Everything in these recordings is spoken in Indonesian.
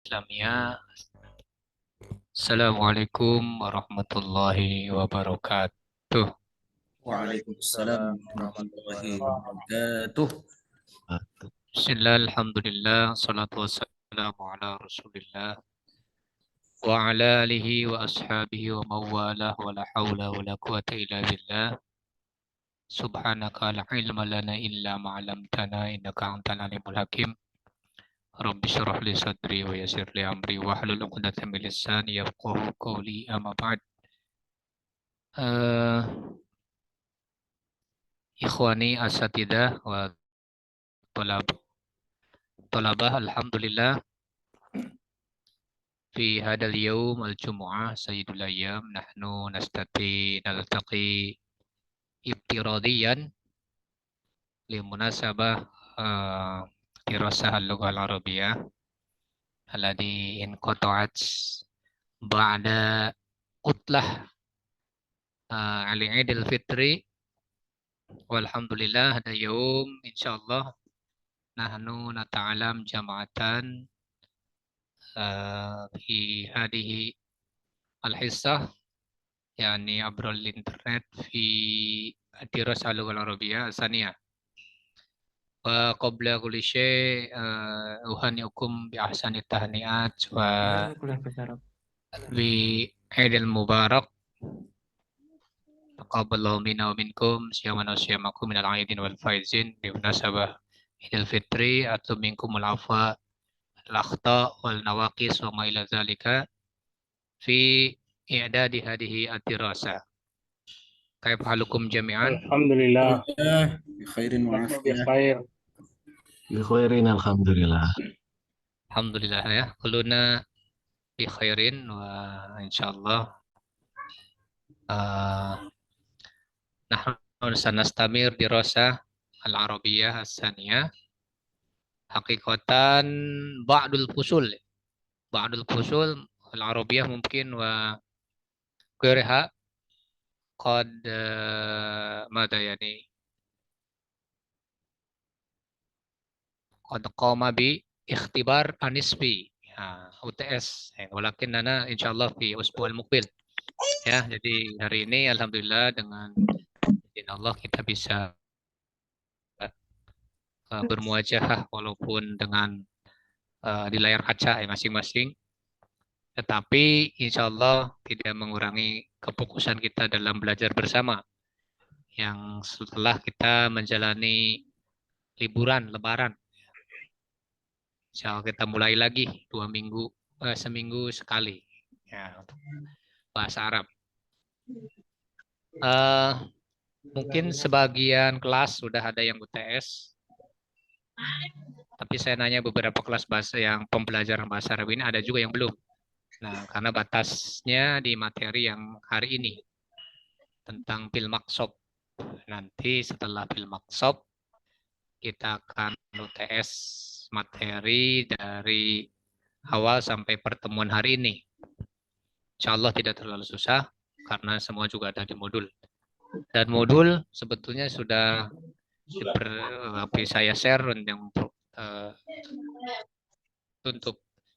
Islamiyah. Assalamualaikum warahmatullahi wabarakatuh. Waalaikumsalam warahmatullahi wabarakatuh. Bismillah, alhamdulillah, salatu wassalamu ala rasulillah wa ala alihi wa ashabihi wa mawalah wa la hawla wa la quwata illa billah. Subhanaka la ilma lana illa ma'alamtana innaka antal alimul hakim. Rabbi syrah li sadri wa yassir li amri wa hlul 'uqdatam min lisani yafqahu qawli amma ba'd. Eh, Ikhwani asatidah wa tolabah, alhamdulillah, fi hadal yawm al-jumu'ah sayyidul ayyam nahnu naltaqi ibtiradiyan li munasabah dirasah al-lughah al-arabiyyah alladhi inqata'at ba'da utlah al-Idul Fitri. Walhamdulillah hada yawm insyaallah nahnu nata'alam jama'atan fi hadihi al-hissah yani abrol internet fi dirasah al-lughah al-arabiyyah saniyah. Wa qabla kulli syai' uhaniukum bi ahsani tahniat wa bi Aidil Mubarak. Taqabbalallahu minna wa minkum siyamana wa siyamakum minal aidin wal faizin bi munasabah Idul Fitri atau minkum al afwa al akhta wal nawaqis wa ma ila zalika fi i'dadi hadihi ad-dirasah. Kaifa halukum jami'an? Alhamdulillah, Alhamdulillah, bi khairin wa bi afiyah. khair. Bikhairin alhamdulillah. Alhamdulillah ya. Kuluna bi khairin wa insyaallah nahnu sanastamir dirasah al-arabiyyah as-saniyah haqiqatan ba'dul fusul al-arabiyyah mungkin wa ghairiha qad mada yani qad qama bi ikhtibar anisbi ya, UTS walakin nana insyaallah fi usbu' al-muqbil ya. Jadi hari ini alhamdulillah dengan izin Allah kita bisa bermuajahah walaupun dengan di layar kaca ya masing-masing, tetapi insya Allah tidak mengurangi kefokusan kita dalam belajar bersama yang setelah kita menjalani liburan Lebaran. Insya Allah kita mulai lagi seminggu sekali ya untuk bahasa Arab. Mungkin sebagian kelas sudah ada yang UTS. Tapi saya nanya beberapa kelas bahasa yang pembelajaran bahasa Arab ini ada juga yang belum. Nah, karena batasnya di materi yang hari ini tentang fil maqsab. Nanti setelah fil maqsab kita akan UTS materi dari awal sampai pertemuan hari ini. Insya Allah tidak terlalu susah karena semua juga ada di modul. Dan modul sebetulnya sudah saya share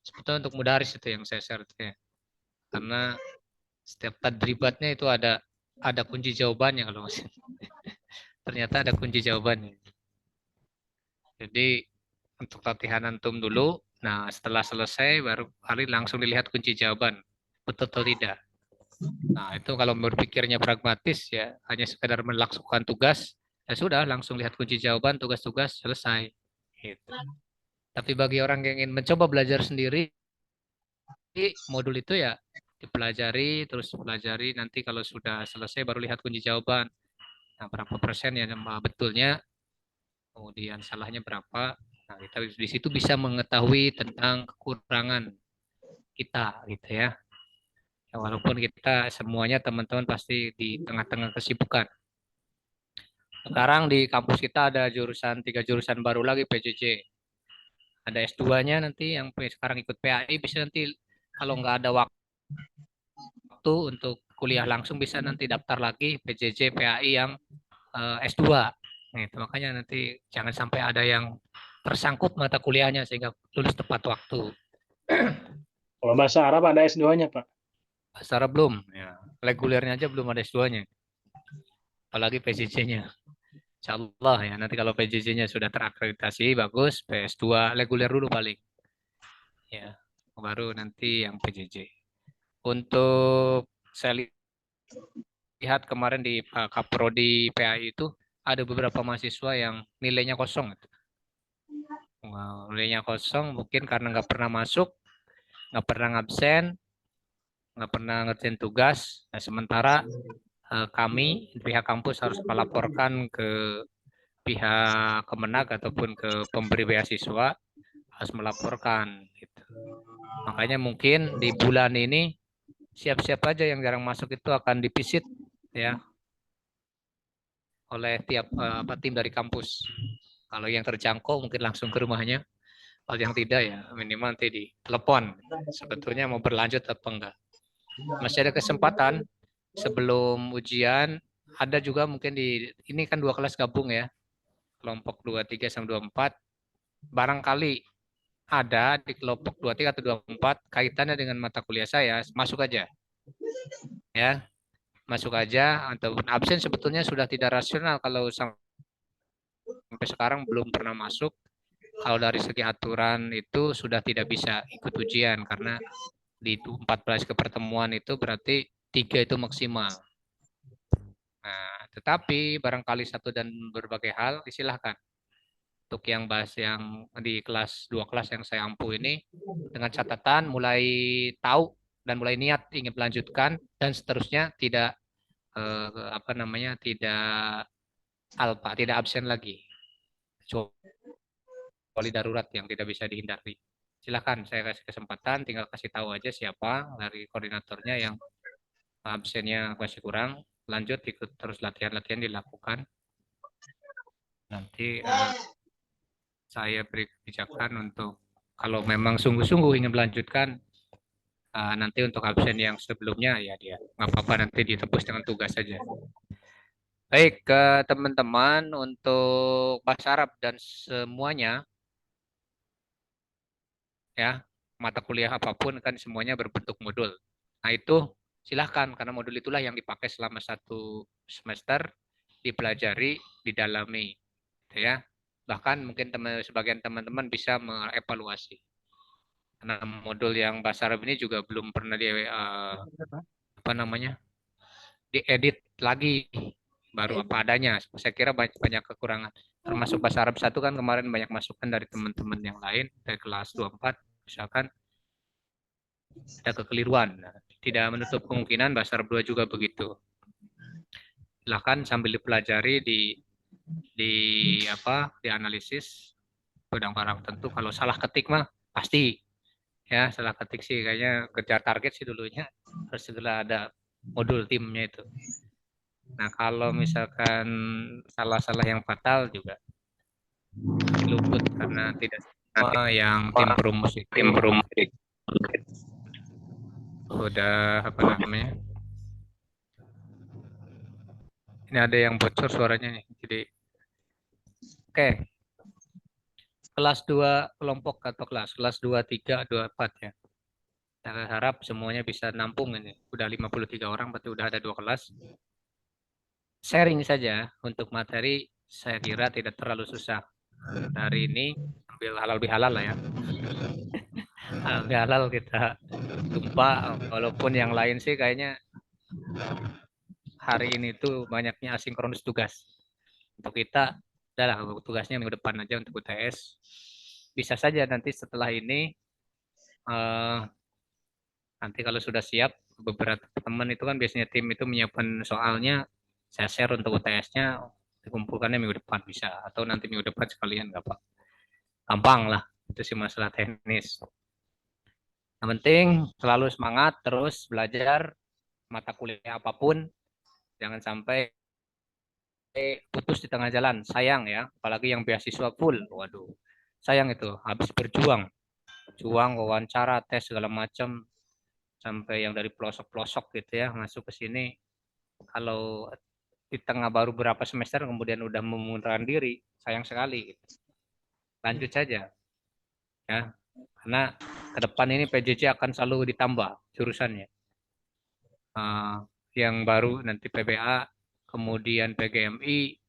sebetulnya untuk mudaris itu yang saya share ya. Karena setiap tadribatnya itu ada kunci jawabannya kalau masih ternyata ada kunci jawabannya. Jadi untuk latihan antum dulu, nah setelah selesai baru kali langsung dilihat kunci jawaban betul atau tidak. Nah itu kalau berpikirnya pragmatis ya hanya sekedar melaksanakan tugas ya sudah langsung lihat kunci jawaban tugas-tugas selesai. Gitu. Tapi bagi orang yang ingin mencoba belajar sendiri, modul itu ya dipelajari, terus pelajari, nanti kalau sudah selesai baru lihat kunci jawaban. Nah, berapa persen yang betulnya, kemudian salahnya berapa. Nah, kita di situ bisa mengetahui tentang kekurangan kita, gitu ya. Ya walaupun kita semuanya teman-teman pasti di tengah-tengah kesibukan. Sekarang di kampus kita ada 3 jurusan baru lagi PJJ. Ada S2-nya nanti yang sekarang ikut PAI bisa nanti kalau nggak ada waktu untuk kuliah langsung bisa nanti daftar lagi PJJ PAI yang S2. Nah, itu makanya nanti jangan sampai ada yang tersangkut mata kuliahnya sehingga lulus tepat waktu. Kalau bahasa Arab ada S2-nya, Pak. Bahasa Arab belum. Ya. Regulernya aja belum ada S2-nya. Apalagi PJJ-nya. Insya Allah ya, nanti kalau PJJ-nya sudah terakreditasi, bagus. PS2 reguler dulu paling. Ya, baru nanti yang PJJ. Untuk saya lihat kemarin di Kaprodi PAI itu, ada beberapa mahasiswa yang nilainya kosong. Wah, nilainya kosong mungkin karena nggak pernah masuk, nggak pernah ngabsen, nggak pernah ngerjain tugas. Nah, sementara kami pihak kampus harus melaporkan ke pihak Kemenag ataupun ke pemberi beasiswa, harus melaporkan. Gitu. Makanya mungkin di bulan ini siap-siap aja yang jarang masuk itu akan dipisit ya oleh tiap tim dari kampus. Kalau yang terjangkau mungkin langsung ke rumahnya. Kalau yang tidak ya minimal nanti ditelepon. Sebetulnya mau berlanjut apa enggak. Masih ada kesempatan sebelum ujian. Ada juga mungkin ini kan 2 kelas gabung ya. Kelompok 23 sama 24. Barangkali ada di kelompok 23 atau 24 kaitannya dengan mata kuliah saya, masuk aja. Ya, masuk aja. Atau absen sebetulnya sudah tidak rasional kalau sampai sekarang belum pernah masuk. Kalau dari segi aturan itu sudah tidak bisa ikut ujian karena di 14 kepertemuan itu berarti 3 itu maksimal. Nah, tetapi barangkali satu dan berbagai hal disilahkan. Untuk yang bahas yang di kelas 2 kelas yang saya ampuh ini dengan catatan mulai tahu dan mulai niat ingin melanjutkan dan seterusnya tidak tidak tidak absen lagi kecuali darurat yang tidak bisa dihindari. Silakan saya kasih kesempatan, tinggal kasih tahu aja siapa dari koordinatornya yang absennya masih kurang, lanjut ikut terus latihan-latihan dilakukan. Nanti saya beri kebijakan untuk kalau memang sungguh-sungguh ingin melanjutkan, nanti untuk absen yang sebelumnya ya dia nggak apa-apa nanti ditebus dengan tugas saja. Baik, ke teman-teman untuk bahasa Arab dan semuanya ya mata kuliah apapun kan semuanya berbentuk modul. Nah itu silahkan karena modul itulah yang dipakai selama 1 semester, dipelajari, didalami, gitu ya. Bahkan mungkin sebagian teman-teman bisa mengevaluasi. Karena modul yang bahasa Arab ini juga belum pernah diedit lagi, baru apa adanya. Saya kira banyak kekurangan. Termasuk bahasa Arab 1 kan kemarin banyak masukan dari teman-teman yang lain dari kelas 24 misalkan ada kekeliruan. Tidak menutup kemungkinan bahasa Arab 2 juga begitu. Silahkan sambil dipelajari dianalisis barang-barang tentu kalau salah ketik mah pasti ya salah ketik sih kayaknya kejar target sih dulunya harus segera ada modul timnya itu. Nah kalau misalkan salah-salah yang fatal juga luput karena tidak semua yang tim perumus itu udah ini ada yang bocor suaranya nih jadi oke. Kelas 2 kelompok atau kelas 2, 3, 24 ya. Saya harap semuanya bisa nampung ini. Udah 53 orang, berarti udah ada 2 kelas. Sharing saja untuk materi, saya kira tidak terlalu susah. Hari ini ambil halal bihalal lah ya. Halal bihalal kita jumpa, walaupun yang lain sih kayaknya hari ini tuh banyaknya asinkronus tugas. Untuk kita, adalah tugasnya minggu depan aja untuk UTS. Bisa saja nanti setelah ini nanti kalau sudah siap, beberapa teman itu kan biasanya tim itu menyiapkan soalnya, saya share untuk UTS-nya, dikumpulkannya minggu depan bisa, atau nanti minggu depan sekalian, nggak apa. Gampang lah, itu sih masalah teknis. Yang penting selalu semangat, terus belajar mata kuliah apapun, jangan sampai putus di tengah jalan, sayang ya, apalagi yang beasiswa full, waduh, sayang itu, habis berjuang, wawancara, tes segala macam, sampai yang dari pelosok-pelosok gitu ya masuk ke sini kalau di tengah baru berapa semester kemudian udah mengundurkan diri sayang sekali gitu. Lanjut saja ya Karena ke depan ini PJJ akan selalu ditambah jurusannya. Yang baru nanti PBA, kemudian PGMI,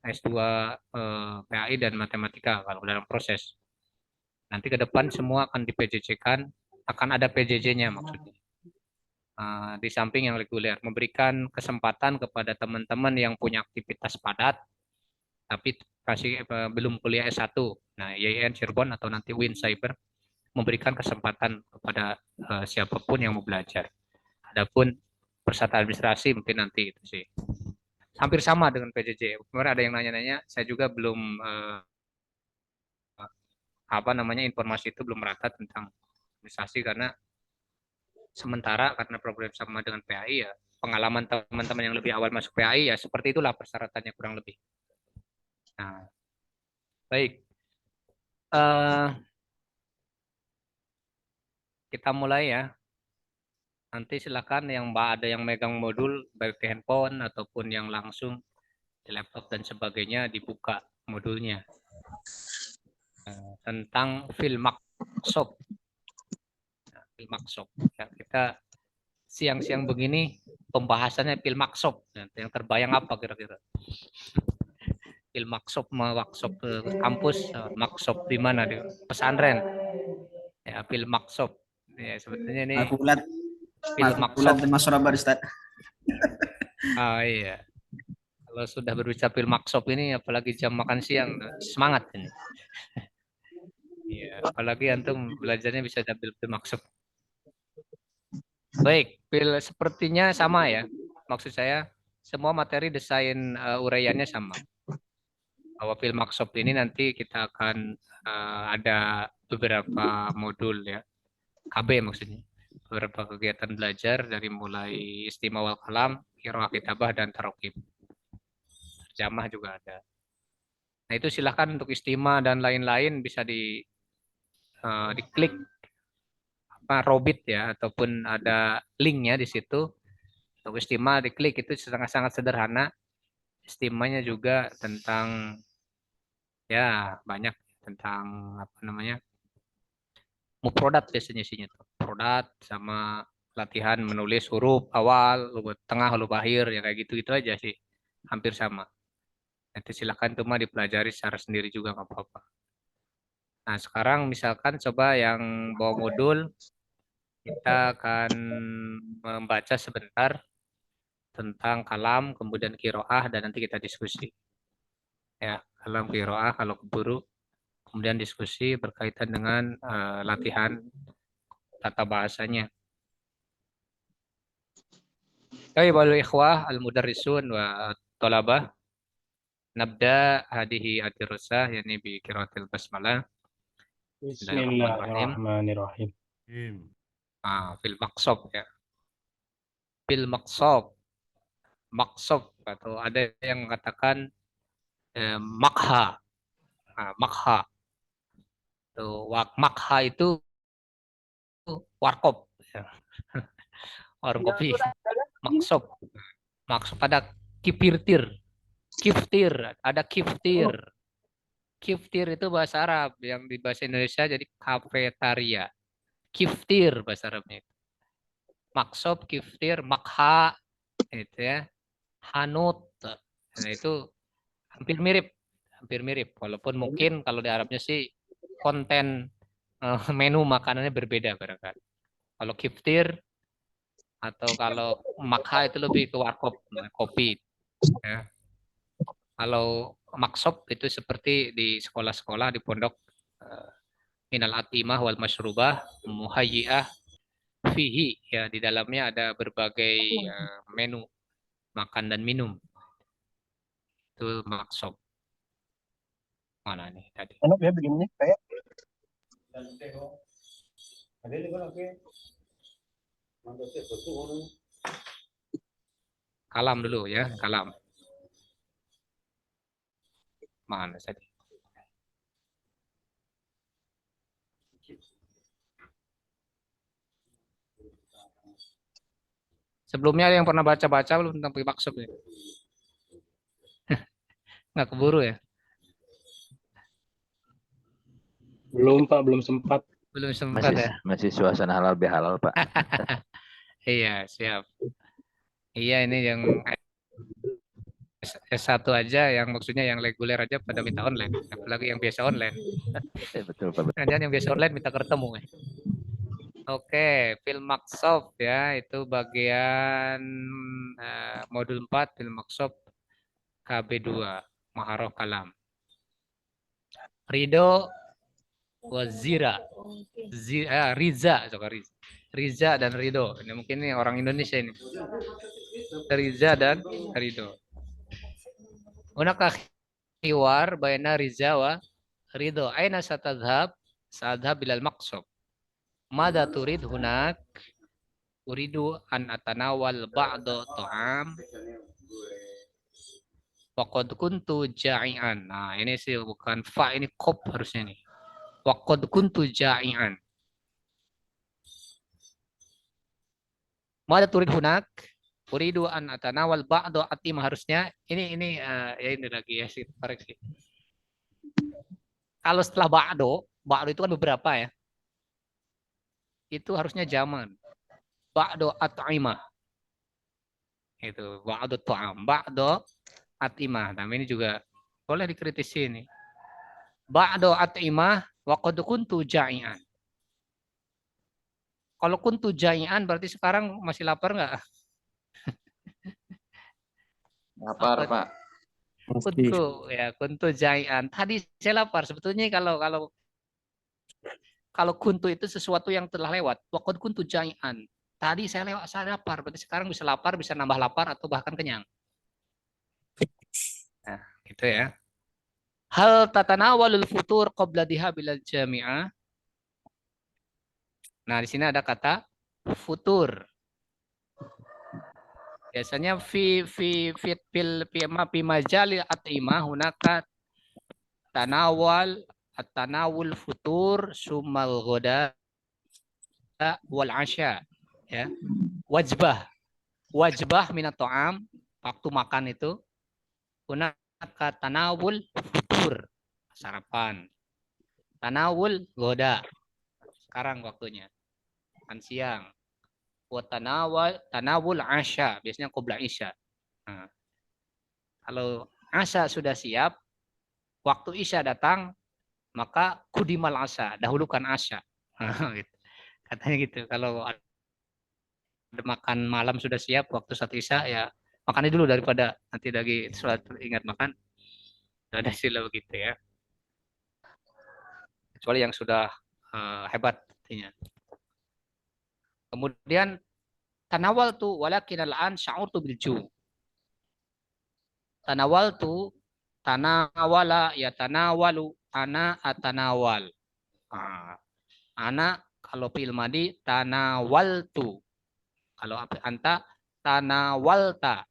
S2 PAI dan matematika kalau dalam proses. Nanti ke depan semua akan di PJJ-kan, akan ada PJJ-nya maksudnya. Di samping yang reguler, memberikan kesempatan kepada teman-teman yang punya aktivitas padat, tapi belum kuliah S1. Nah, IAIN Cirebon atau nanti Win Cyber memberikan kesempatan kepada siapapun yang mau belajar. Adapun persatuan administrasi mungkin nanti itu sih. Hampir sama dengan PJJ. Kemarin ada yang nanya-nanya, saya juga belum informasi itu belum merata tentang administrasi karena sementara karena problem sama dengan PAI ya, pengalaman teman-teman yang lebih awal masuk PAI ya seperti itulah persyaratannya kurang lebih. Nah, baik. Kita mulai ya. Nanti silakan yang ada yang megang modul baik di handphone ataupun yang langsung di laptop dan sebagainya dibuka modulnya. Tentang Filmaksob. Filmaksob. Ya, kita siang-siang begini pembahasannya Filmaksob. Yang terbayang apa kira-kira? Filmaksob workshop ke kampus, maksob di mana di pesantren. Ya, Filmaksob. Ya, sebetulnya ini Makulat Filmaksob. Mas Surabaya Ustaz. Iya. Kalau sudah berbicara Filmaksob ini apalagi jam makan siang semangat ini. Iya, apalagi antum belajarnya bisa sambil Filmaksob. Baik, sepertinya sama ya. Maksud saya semua materi desain uraiannya sama. Bahwa Filmaksob ini nanti kita akan ada beberapa modul ya. KB maksudnya. Beberapa kegiatan belajar dari mulai istimewa wal kalam, qiraah kitabah dan tarokib. Terjemah juga ada. Nah, itu silahkan untuk istimewa dan lain-lain bisa diklik Robit ya ataupun ada linknya di situ. Untuk istimewa diklik itu sangat-sangat sederhana. Istimewanya juga tentang ya banyak tentang apa namanya? Mufradat biasanya isinya tuh. Mufradat sama latihan menulis huruf awal, huruf tengah, huruf akhir ya kayak gitu-gitu aja sih. Hampir sama. Nanti silakan cuma dipelajari secara sendiri juga nggak apa-apa. Nah, sekarang misalkan coba yang bawa modul kita akan membaca sebentar tentang kalam, kemudian kiroah, dan nanti kita diskusi. Ya, kalam kiroah kalau keburu, kemudian diskusi berkaitan dengan latihan tata bahasanya. Baik, wal ikhwah al-mudarrisun wa talabah. Nabda hadihi ad-dirasah yani bi qiraatil basmalah. Bismillahirrahmanirrahim. Fil maqsab ya. Fil maqsab. Maqsab atau ada yang mengatakan makha. Makha. Makha itu warkop. Ya. Warung kopi. Maqsab. Maqsab ada kipirtir. Kiftir. Ada kiftir. Kiftir itu bahasa Arab. Yang di bahasa Indonesia jadi kafetaria. Kiftir bahasa Arabnya. Maqsab, kiftir, makha. Itu ya. Hanut. Nah, itu hampir mirip. Hampir mirip. Walaupun mungkin kalau di Arabnya sih konten menu makanannya berbeda barangkali. Kalau kiftir atau kalau makha itu lebih ke warkop, kopi. Ya. Kalau maksob itu seperti di sekolah-sekolah di pondok minal atimah wal masyrubah muhayyi'ah fihi ya di dalamnya ada berbagai menu makan dan minum. Itu maksob. Mana nih tadi? Enak ya begininya kayak. Kalam dulu ya, kalam. Mana tadi? Sebelumnya ada yang pernah baca-baca belum tentang maksud ya? Nggak keburu ya? Belum Pak, belum sempat. Belum sempat ya. Masih suasana halal bihalal, Pak. Iya, siap. Iya, ini yang S1 aja, yang maksudnya yang reguler aja pada minta online. Apalagi yang biasa online. Betul, Pak. Jangan yang biasa online minta ketemu. Oke, film Maksov ya, itu bagian modul 4 film Maksov KB2, Maharoh Kalam. Ridho Wazira, Riza, Riza dan Ridho. Ini mungkin ini orang Indonesia ini. Riza dan Ridho. Hunaka khiwar baina Riza wa Ridho. Aina satadhab? Sadhab bilal Maksov. Mada turid hunak? Uridu an atanawal ba'do ta'am. Waqad kuntu ja'ian. Nah, ini sih bukan fa, ini kop harusnya nih. Waqad kuntu ja'ian. Mada turid hunak? Uridu an atanawal ba'do atim harusnya. Ini ya ini lagi ya sih, koreksi. Kalau setelah ba'do itu kan beberapa ya. Itu harusnya zaman. Ba'do at'imah. Itu ba'do ta'am. Ba'do at'imah. Nah, ini juga boleh dikritisi ini. Ba'do at'imah wa qad kuntu ja'ian. Kalau kuntu ja'ian berarti sekarang masih lapar enggak? Lapar, Pak. Kuntu ja'ian. Tadi saya lapar. Sebetulnya kalau kuntu itu sesuatu yang telah lewat. Wa qad kuntu ja'ian. Tadi saya lapar, berarti sekarang bisa lapar, bisa nambah lapar atau bahkan kenyang. Nah, gitu ya. Hal tatanawalul futur qabla dihabilal jami'ah. Nah, di sini ada kata futur. Biasanya fi majali at'imah hunaka tanawul futur sumal ghoda wal asya, ya. Wajbah minat ta'am, waktu makan itu hunaka tanawul futur, sarapan. Tanawul ghoda, sekarang waktunya makan siang. Tanawul asya, biasanya qabla isya. Nah, kalau asya sudah siap, waktu isya datang, maka kudimal asya, dahulukan asya. Gitu. Katanya gitu. Kalau ada makan malam sudah siap, waktu saat isya ya makannya dulu daripada nanti lagi sholat ingat makan. Ada istilah begitu ya. Kecuali yang sudah hebat artinya. Kemudian tanawal tu walakin al-an sya'urtu bil ju'. Tanawal tu tanawala ya tanawalu ana atanawal. Ana kalau fi'il madi tanawaltu. Kalau anta tanawalta.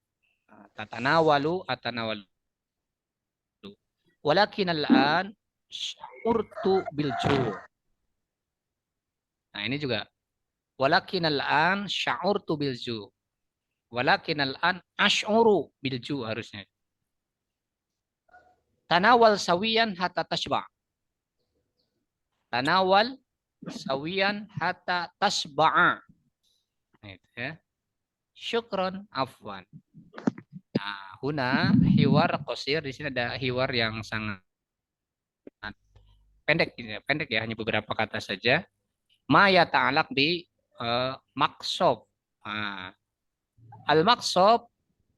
Tatanawalu atanawalu. Walakin al-an sya'urtu bil ju'. Nah, ini juga walakin al-an sya'urtu bil ju'. Walakin al-an ash'uru bil ju' harusnya. Tanawal sawiyan hatta tashba'. Tanawal sawiyan hatta tashba'a. Itu ya. Syukron afwan. Nah, huna hiwar qasir, di sini ada hiwar yang sangat pendek ya, hanya beberapa kata saja. Ma ya ta'alaq bi maqsab. Al-maqsab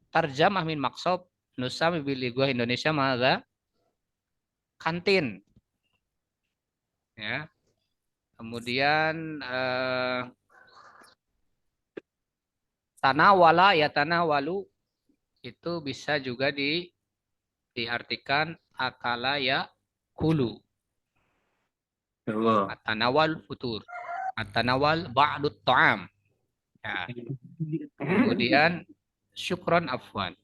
tarjamah min maqsab nusami bil ligah Indonesia madza? Kantin. Ya. Kemudian tanawala ya tanawalu itu bisa juga diartikan akala ya kulu. Atanawal futur. Atanawal ba'dut ta'am. Ya. Kemudian syukron afwan.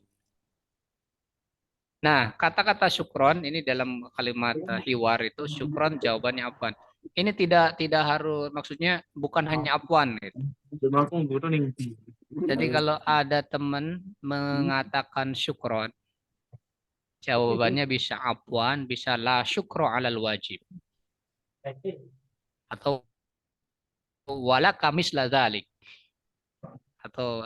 Nah, kata-kata syukron ini dalam kalimat hiwar itu syukron jawabannya afwan. Ini tidak harus, maksudnya bukan hanya afwan gitu. Jadi kalau ada teman mengatakan syukron, jawabannya bisa afwan, bisa la syukro alal wajib. Atau wala kamis dzalik. Atau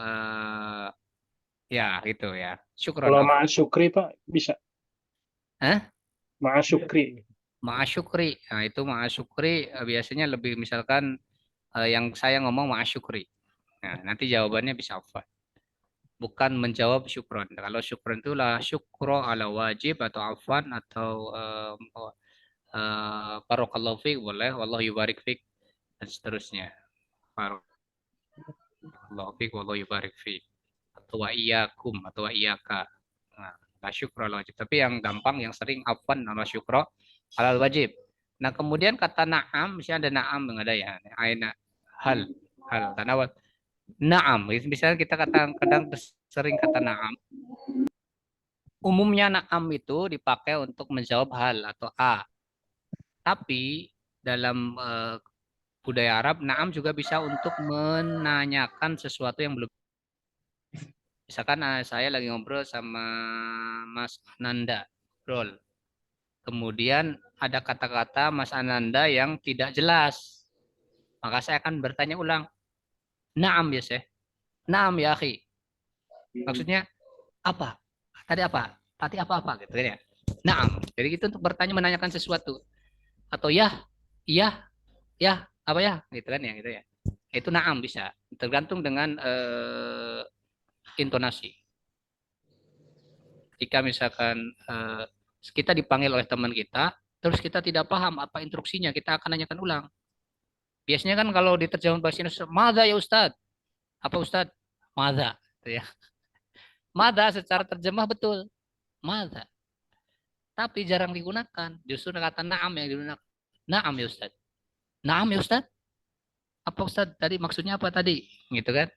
ya gitu ya. Syukron. Kalau ma'a syukri Pak bisa. Hah? Ma'a syukri. Ma'asyukri. Nah, itu ma'asyukri biasanya lebih misalkan yang saya ngomong ma'asyukri. Nah, nanti jawabannya bisa apa? Bukan menjawab syukron. Kalau syukron itu lah syukro ala wajib atau afwan atau barakallahu fiik boleh, wallahu yubarik fiik dan seterusnya. Barakallahu fiik, wallahu yubarik fiik. Atau wa iyyakum atau wa iyyaka. Nah, la syukro ala wajib. Tapi yang gampang, yang sering afwan ala syukro ala wajib. Nah, kemudian kata na'am, misalnya ada na'am yang ada ya. Aina hal tanawal. Na'am, misalnya kita kadang sering kata na'am. Umumnya na'am itu dipakai untuk menjawab hal atau a. Tapi dalam budaya Arab, na'am juga bisa untuk menanyakan sesuatu yang belum. Misalkan saya lagi ngobrol sama Mas Ananda, ngobrol. Kemudian ada kata-kata Mas Ananda yang tidak jelas. Maka saya akan bertanya ulang. Na'am ya Syekh. Na'am ya akhi. Maksudnya apa? Tadi apa? Tadi apa-apa gitu ya. Na'am. Jadi itu untuk bertanya menanyakan sesuatu. Atau ya, iya, ya, apa ya? Gitu kan ya, gitu ya. Itu na'am bisa. Tergantung dengan intonasi. Jika misalkan kita dipanggil oleh teman kita, terus kita tidak paham apa instruksinya, kita akan nanyakan ulang. Biasanya kan kalau diterjemahkan bahasa Indonesia, "Madza ya Ustaz?" Apa Ustaz? Madza, gitu ya. Madza secara terjemah betul. Madza. Tapi jarang digunakan. Justru kata na'am yang digunakan. Na'am ya Ustaz. Na'am ya Ustaz? Apa Ustaz tadi maksudnya apa tadi? Gitu kan.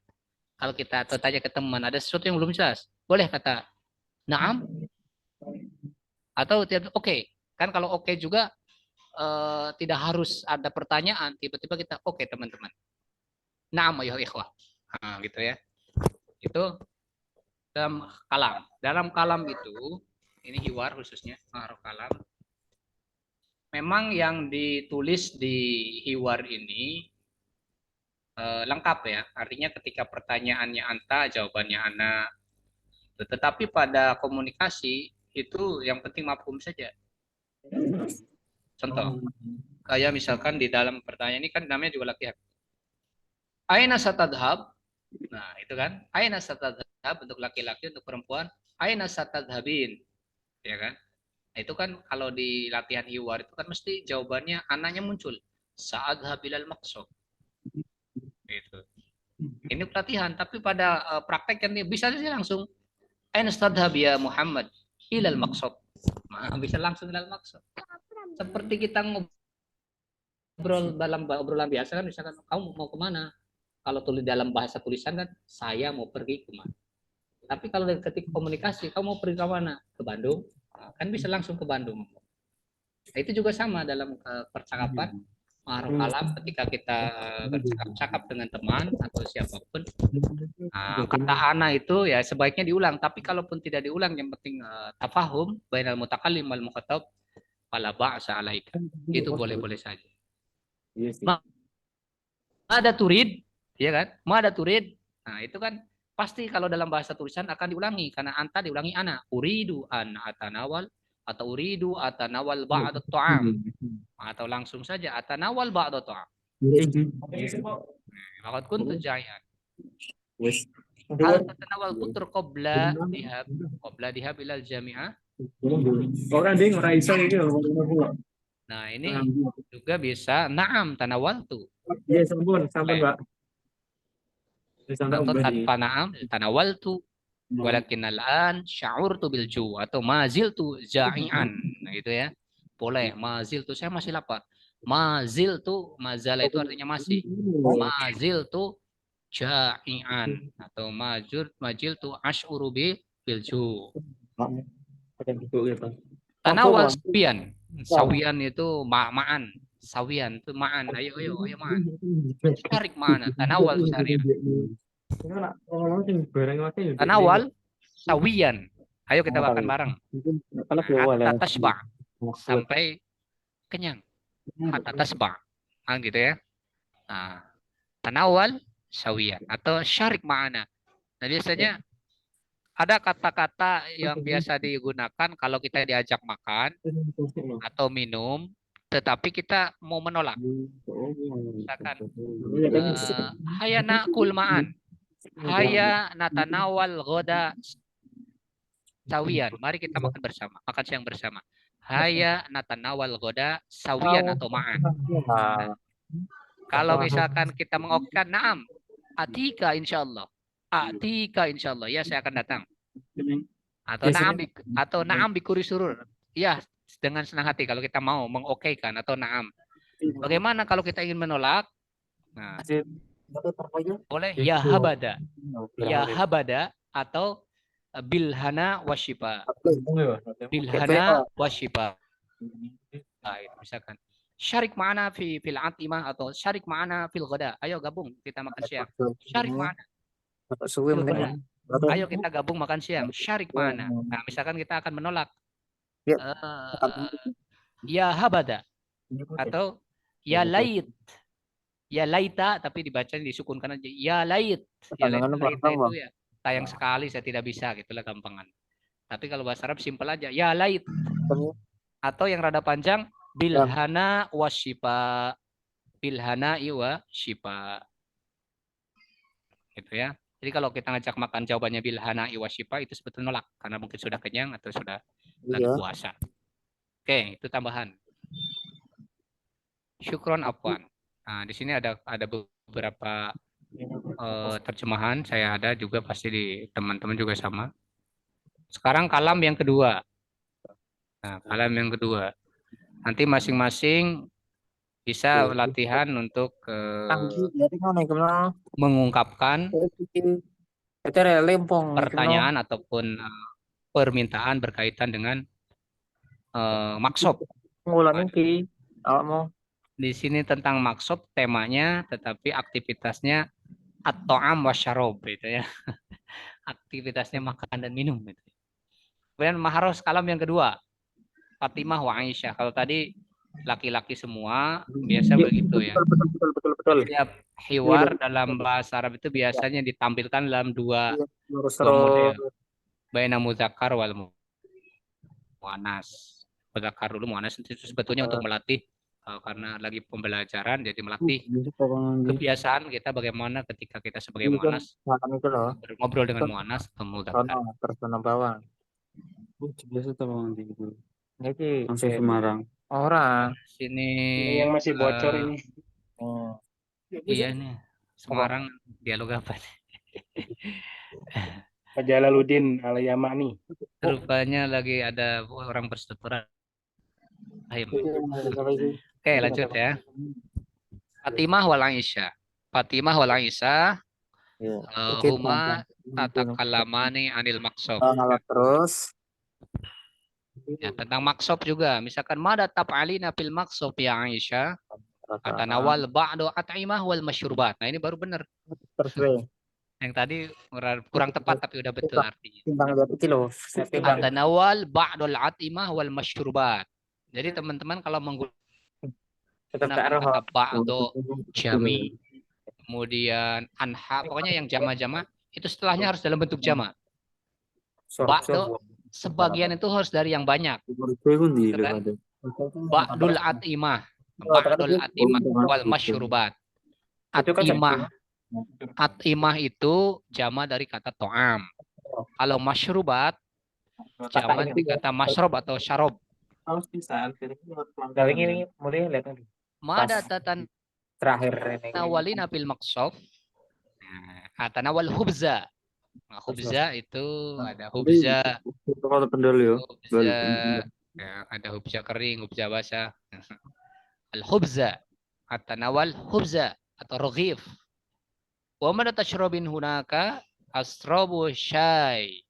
Kalau kita tanya ke teman ada sesuatu yang belum jelas, boleh kata na'am atau oke. Kan kalau oke juga tidak harus ada pertanyaan, tiba-tiba kita oke teman-teman. Na'am ayuhal ikhwah. Nah, gitu ya. Itu dalam kalam. Dalam kalam itu, ini hiwar khususnya, ma'ruf kalam. Memang yang ditulis di hiwar ini lengkap ya. Artinya ketika pertanyaannya anta, jawabannya ana. Tetapi pada komunikasi itu yang penting mafhum saja. Contoh, kayak misalkan di dalam pertanyaan ini kan namanya juga laki-laki. Aina satadhab? Nah, itu kan. Aina satadhab untuk laki-laki, untuk perempuan. Aina satadhabin? Ya kan? Nah, itu kan kalau di latihan hiwar itu kan mesti jawabannya anaknya muncul. Sa'adhab ilal maqsad. Gitu. Ini pelatihan, tapi pada praktek kan bisa saja langsung. Aina satadhab ya Muhammad? Ilal maqsad. Nah, bisa langsung ilal maqsad. Seperti kita ngobrol dalam obrolan biasa kan, misalkan kamu mau kemana? Kalau tulis dalam bahasa tulisan kan saya mau pergi kemana. Tapi kalau ketika komunikasi kamu mau pergi ke mana? Ke Bandung. Kan bisa langsung ke Bandung. Nah, itu juga sama dalam percakapan ma'ruf kalam ketika kita bercakap dengan teman atau siapapun. Kata ana itu ya sebaiknya diulang. Tapi kalaupun tidak diulang yang penting tafahum bainal mutakallim wal mukhatab fala ba'sa alaika. Itu boleh-boleh saja. Ada turid, ya kan? Ada turid. Nah, itu kan pasti kalau dalam bahasa tulisan akan diulangi karena anta diulangi ana. Uridu an atanawal atau uridu atanawal ba'd at-ta'am. Atau langsung saja atanawal ba'd at-ta'am. Laqad kuntu ja'ian. Hal tatanawal putur qabla dihab ilal jami'ah. Nah, ini juga bisa na'am tanawaltu. Iya, sampun, Pak. Atau tanpa na'am tanawaltu walakin al'an sya'urtu bil ju' atau maziltu ja'ian. Nah, itu ya. Boleh maziltu saya masih lapar. Maziltu mazala itu artinya masih. Maziltu ja'ian atau majiltu asy'uru bil ju'. Tanawal sawian. Sawian itu ma'an. Sawian itu ma'an. Ayo ma'an. Tarik mana? Tanawal syariah. Tanawal sawian. Ayo kita makan bareng. Hatta tasba' sampai kenyang. Hatta tasba'. gitu ya. Nah, tanawal sawiyan atau syarik ma'ana. Nah, biasanya ada kata-kata yang biasa digunakan kalau kita diajak makan atau minum, tetapi kita mau menolak. Misalkan, haya na'kul ma'an, haya natanawal ghoda sawiyan. Mari kita makan bersama, makan siang bersama. Haya natanawal ghoda sawiyan atau ma'an. Kalau misalkan kita mengokekan, naam, atika insyaallah. Atika insyaallah. Ya, saya akan datang. Atau naam bikuri surur. Ya, dengan senang hati kalau kita mau mengokeikan atau naam. Bagaimana kalau kita ingin menolak? Nah, boleh ya habada. Ya habada atau bilhana wasyifa. Bilhana wasyifa. Nah, itu misalkan syarik ma'ana fil atimah atau syarik ma'ana fil ghada. Ayo gabung kita makan siang. Syarik ma'ana fil ghada. Ayo kita gabung makan siang. Syarik ma'ana. Nah, misalkan kita akan menolak. Ya habada atau ya lait. Ya laita tapi dibaca disukunkan aja. Ya lait. Ya laita itu ya sayang sekali saya tidak bisa, gitulah gampangan. Tapi kalau bahasa Arab simpel aja. Ya lait. Atau yang rada panjang bilhana wasyifa. Bilhana iwa syifa. Gitu ya. Jadi kalau kita ngajak makan jawabannya bilhana iwa syifa itu sebetulnya nolak karena mungkin sudah kenyang atau sudah lagi puasa. Oke, itu tambahan. Syukron afwan. Nah, di sini ada beberapa terjemahan, saya ada juga pasti di teman-teman juga sama. Sekarang kalam yang kedua. Nah, kalam yang kedua. Nanti masing-masing bisa latihan untuk mengungkapkan pertanyaan ataupun permintaan berkaitan dengan maksud. Di sini tentang maksud temanya, tetapi aktivitasnya at-ta'am wasyarob gitu ya. Aktivitasnya makan dan minum gitu. Kemudian maharos kalam yang kedua. Fatimah wa Aisyah. Kalau tadi laki-laki semua biasa begitu ya. Setiap hiwar dalam bahasa Arab itu biasanya ditampilkan dalam dua model. Baina muzakkar wal muannas. Muzakkar dulu, muannas itu sebetulnya untuk melatih karena lagi pembelajaran, jadi melatih kebiasaan kita bagaimana ketika kita sebagai muannas ngobrol dengan muannas atau muzakkar. Langsung Semarang. Sini Ini yang masih bocor ini. iya nih Semarang dialog apa? Pak Jalaluddin Al-Yamani. Rupanya lagi ada orang berseturan. Oke, lanjut ya. Fatimah wal Aisyah. Fatimah wal Aisyah huma tatakalamani anil maksub. Terus Ya, tentang maksub juga. Misalkan mada tab'alina fil maksub ya Aisyah. Atanawal ba'du at'imah wal masyrubat. Nah, ini baru benar. Yang tadi kurang tepat tapi udah betul artinya. Atanawal ba'dul at'imah wal masyrubat. Jadi teman-teman kalau menggunakan kata ba'du, jami, kemudian anha, pokoknya yang jama-jama itu setelahnya harus dalam bentuk jama. Ba'du sebagian itu harus dari yang banyak. Ba'dul at'imah. Ba'dul at'imah wal masyrubat. At'imah itu jama dari kata to'am. Kalau masyrubat jama dari kata masyrob atau syarob. Mada tatan nawalina fil maqsaf. Atanawal hubza. Nah, hubza itu ada hubza. Hubza, ya, ada hubza kering, hubza basah. Al-hubza. Atanawal hubza atau roghif. Wa man tashrabin hunaka asrabu syai.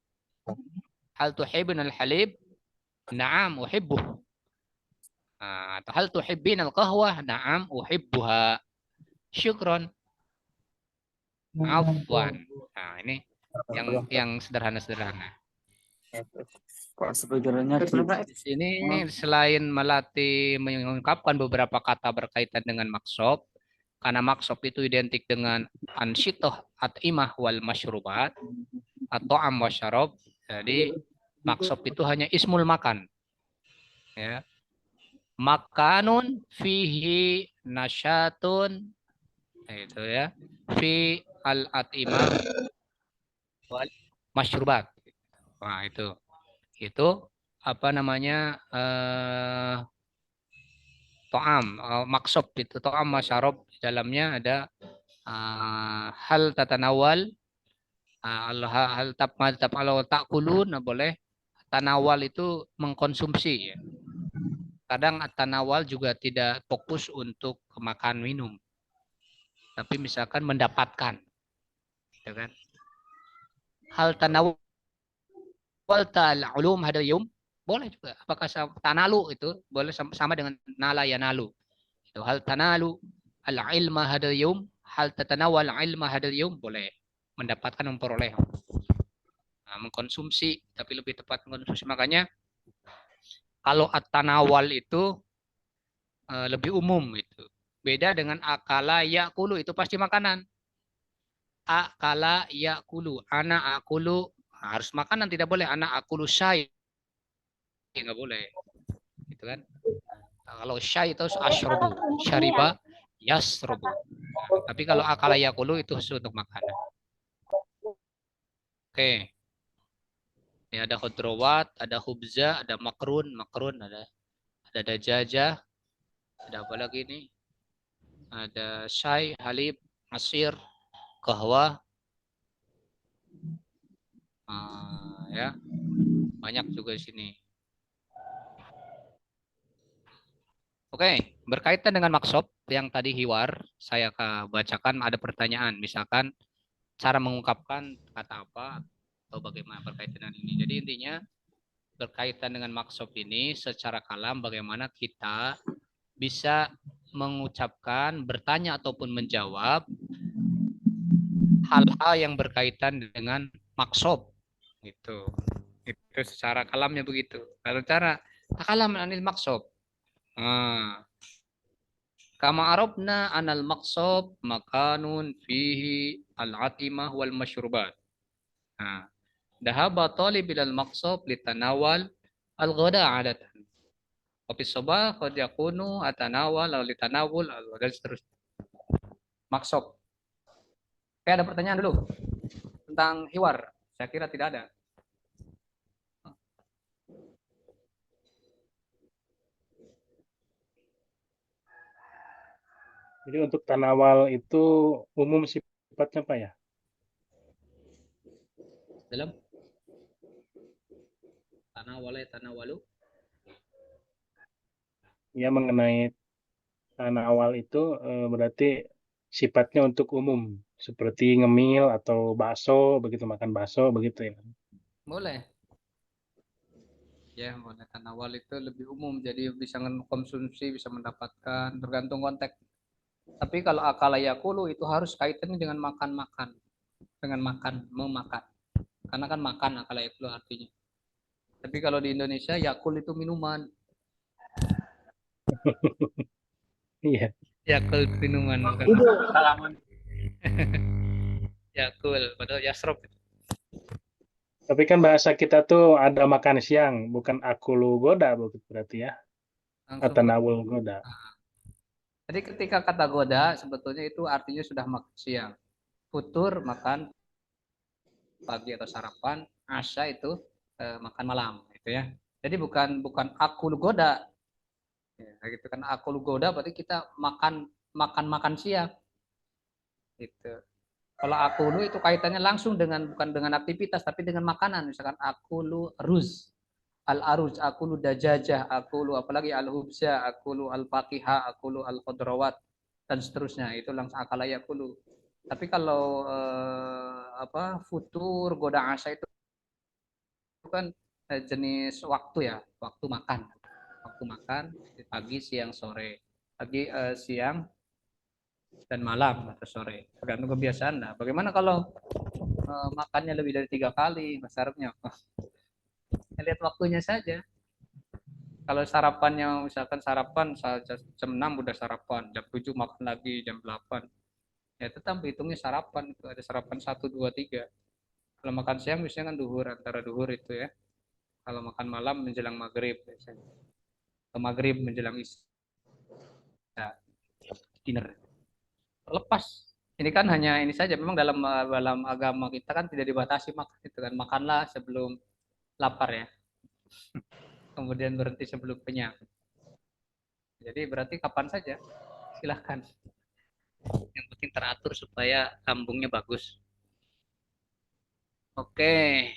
Hal tuhibbun al-halib? Na'am uhibbuh. Atau hal tuhibbin al-qahwah? Na'am uhibbuha. Syukron. Afwan. Nah, ini yang sederhana-sederhana. Kok speakernya Di sini selain melatih mengungkapkan beberapa kata berkaitan dengan maksop, karena maksop itu identik dengan ansyitoh at'imah wal masyrubat atau am wasyarob. Jadi maksop itu hanya ismul makan. Ya. Makanun fihi nasyatun, itu ya, fi al at'imah wal masyrubat. Nah, itu apa namanya, to'am, maksop itu to'am masyarob, di dalamnya ada hal tatanawal, hal kalau takulun boleh, tanawal itu mengkonsumsi ya. Kadang tanawal juga tidak fokus untuk makan minum, tapi misalkan mendapatkan, gitu kan. Hal tanawal ta'al ulum hadal yum boleh juga. Apakah tanalu itu boleh sama dengan nala yanalu. Itu hal tanalu al ilma hadal yum, hal tatanawal ilma hadal yum, boleh mendapatkan, memperoleh. Nah, mengkonsumsi, tapi lebih tepat mengkonsumsi. Makanya kalau at-tanawal itu lebih umum itu. Beda dengan akala yakulu, itu pasti makanan. Akala yakulu, ana akulu, harus makanan, tidak boleh ana akulu syai, nggak boleh. Gitu kan? Kalau syai itu asyrobu, syariba yasrobu. Tapi kalau akala yakulu itu khusus untuk makanan. Oke. Ini ada khudrawat, ada hubza, ada makrun, ada dajajah, ada apa lagi nih? Ada syai, halib, asir, kahwa, ya, banyak juga di sini. Oke, berkaitan dengan maksop yang tadi hiwar, saya bacakan ada pertanyaan, misalkan cara mengungkapkan kata apa atau bagaimana berkaitan dengan ini. Jadi intinya berkaitan dengan maksop ini secara kalam, bagaimana kita bisa mengucapkan, bertanya ataupun menjawab hal-hal yang berkaitan dengan maksop, gitu. Itu secara kalamnya begitu. Kalau cara kalam anil maksop, kama arabna anal maksop makanun fihi al-atimah wal masyrubat. Dahaba talib ilal maksop litanawal al-ghada adatan. Kopi sobah qad yakunu atanawal atau litanawul dan seterusnya. Maksop. Oke, ada pertanyaan dulu tentang hiwar. Saya kira tidak ada. Jadi untuk tanawal itu umum sifatnya Pak ya? Dalam tanawalu. Ya, mengenai tanawal itu berarti sifatnya untuk umum, seperti ngemil atau bakso, begitu makan bakso begitu ya. Boleh. Ya, boleh. Tanawal itu lebih umum, jadi bisa konsumsi, bisa mendapatkan, tergantung konteks. Tapi kalau akala yakulu itu harus kaitannya dengan makan-makan, dengan makan, memakan. Karena kan makan akala yakulu artinya. Tapi kalau di Indonesia yakul itu minuman. Iya. Yakul minuman, bukan yakul, padahal yasrob. Tapi kan bahasa kita tuh ada makan siang, bukan akulu goda berarti ya. Atau nawul goda. Jadi ketika kata goda sebetulnya itu artinya sudah makan siang. Futur makan pagi atau sarapan, asya itu makan malam, gitu ya. Jadi bukan akul goda. Ya, gitu kan, akul goda berarti kita makan siang. Gitu. Kalau akulu itu kaitannya langsung dengan, bukan dengan aktivitas tapi dengan makanan. Misalkan akulu ruz, al-aruj, akulu dajajah, akulu apalagi al-hubza, akulu al-faqiha, akulu al-khudrawat dan seterusnya. Itu langsung akala yakulu. Tapi kalau futur goda asya itu kan jenis waktu ya, waktu makan pagi, siang, sore, pagi, siang dan malam atau sore, tergantung kebiasaan. Nah, bagaimana kalau makannya lebih dari 3 kali, Mas Arabnya? lihat waktunya saja. Kalau sarapannya misalkan sarapan jam 6 udah sarapan, jam 7 makan lagi, jam 8. Ya tetap hitungnya sarapan itu ada sarapan 1 2 3. Kalau makan siang biasanya kan duhur, antara duhur itu ya. Kalau makan malam menjelang maghrib biasanya. Atau maghrib menjelang isya. Dinner. Lepas. Ini kan hanya ini saja. Memang dalam agama kita kan tidak dibatasi makan itu kan. Makanlah sebelum lapar ya. Kemudian berhenti sebelum kenyang. Jadi berarti kapan saja silahkan. Yang penting teratur supaya lambungnya bagus. Oke.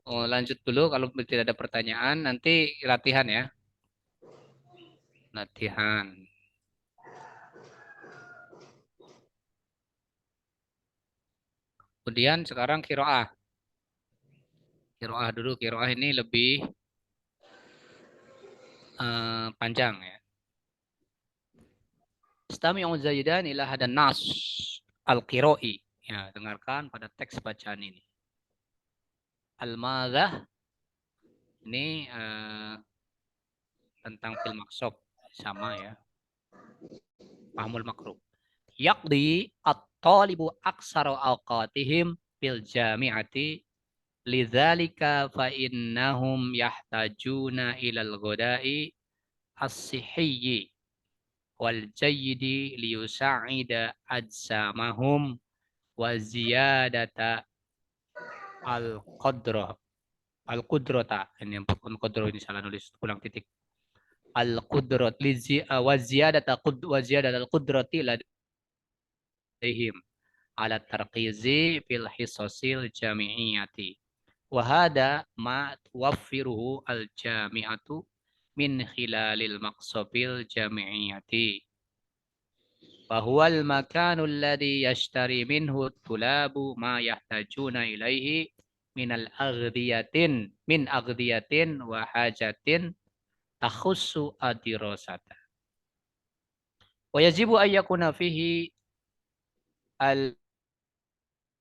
Oh, lanjut dulu kalau tidak ada pertanyaan. Nanti latihan ya. Latihan. Kemudian sekarang kiroah. Kiroah dulu. Kiroah ini lebih panjang ya. Istami'u zaidan ila hadan nas al-qira'i. Ya, dengarkan pada teks bacaan ini. Al-madhah ini tentang fil maqsab sama ya. Fahmul makruh. Yaqdi at-talibu aksara awqatihim fil jami'ati lidzalika fa innahum yahtajuna ilal ghada'i as-sihhiyyi wal jayyidi liyusa'ida ajsamahum wa ziyadata al-qadrah al-qudrata. Ini bukan qadro, ini salah nulis, ulang titik. Al-qudrat wa ziyadata al-qudrati ladaihim ala tarqizi fil hisasil jami'iyati. Wa hada ma tuwaffiruhu al-jami'atu min khilalil maqsabil jami'iyati. Fahuwal makanul ladhi yashtari minhu tulabu ma yahtajuna ilaihi minal aghdiyatin min aghdiyatin wa hajatin takhussu adirasata. Wa yajibu ayyakuna fihi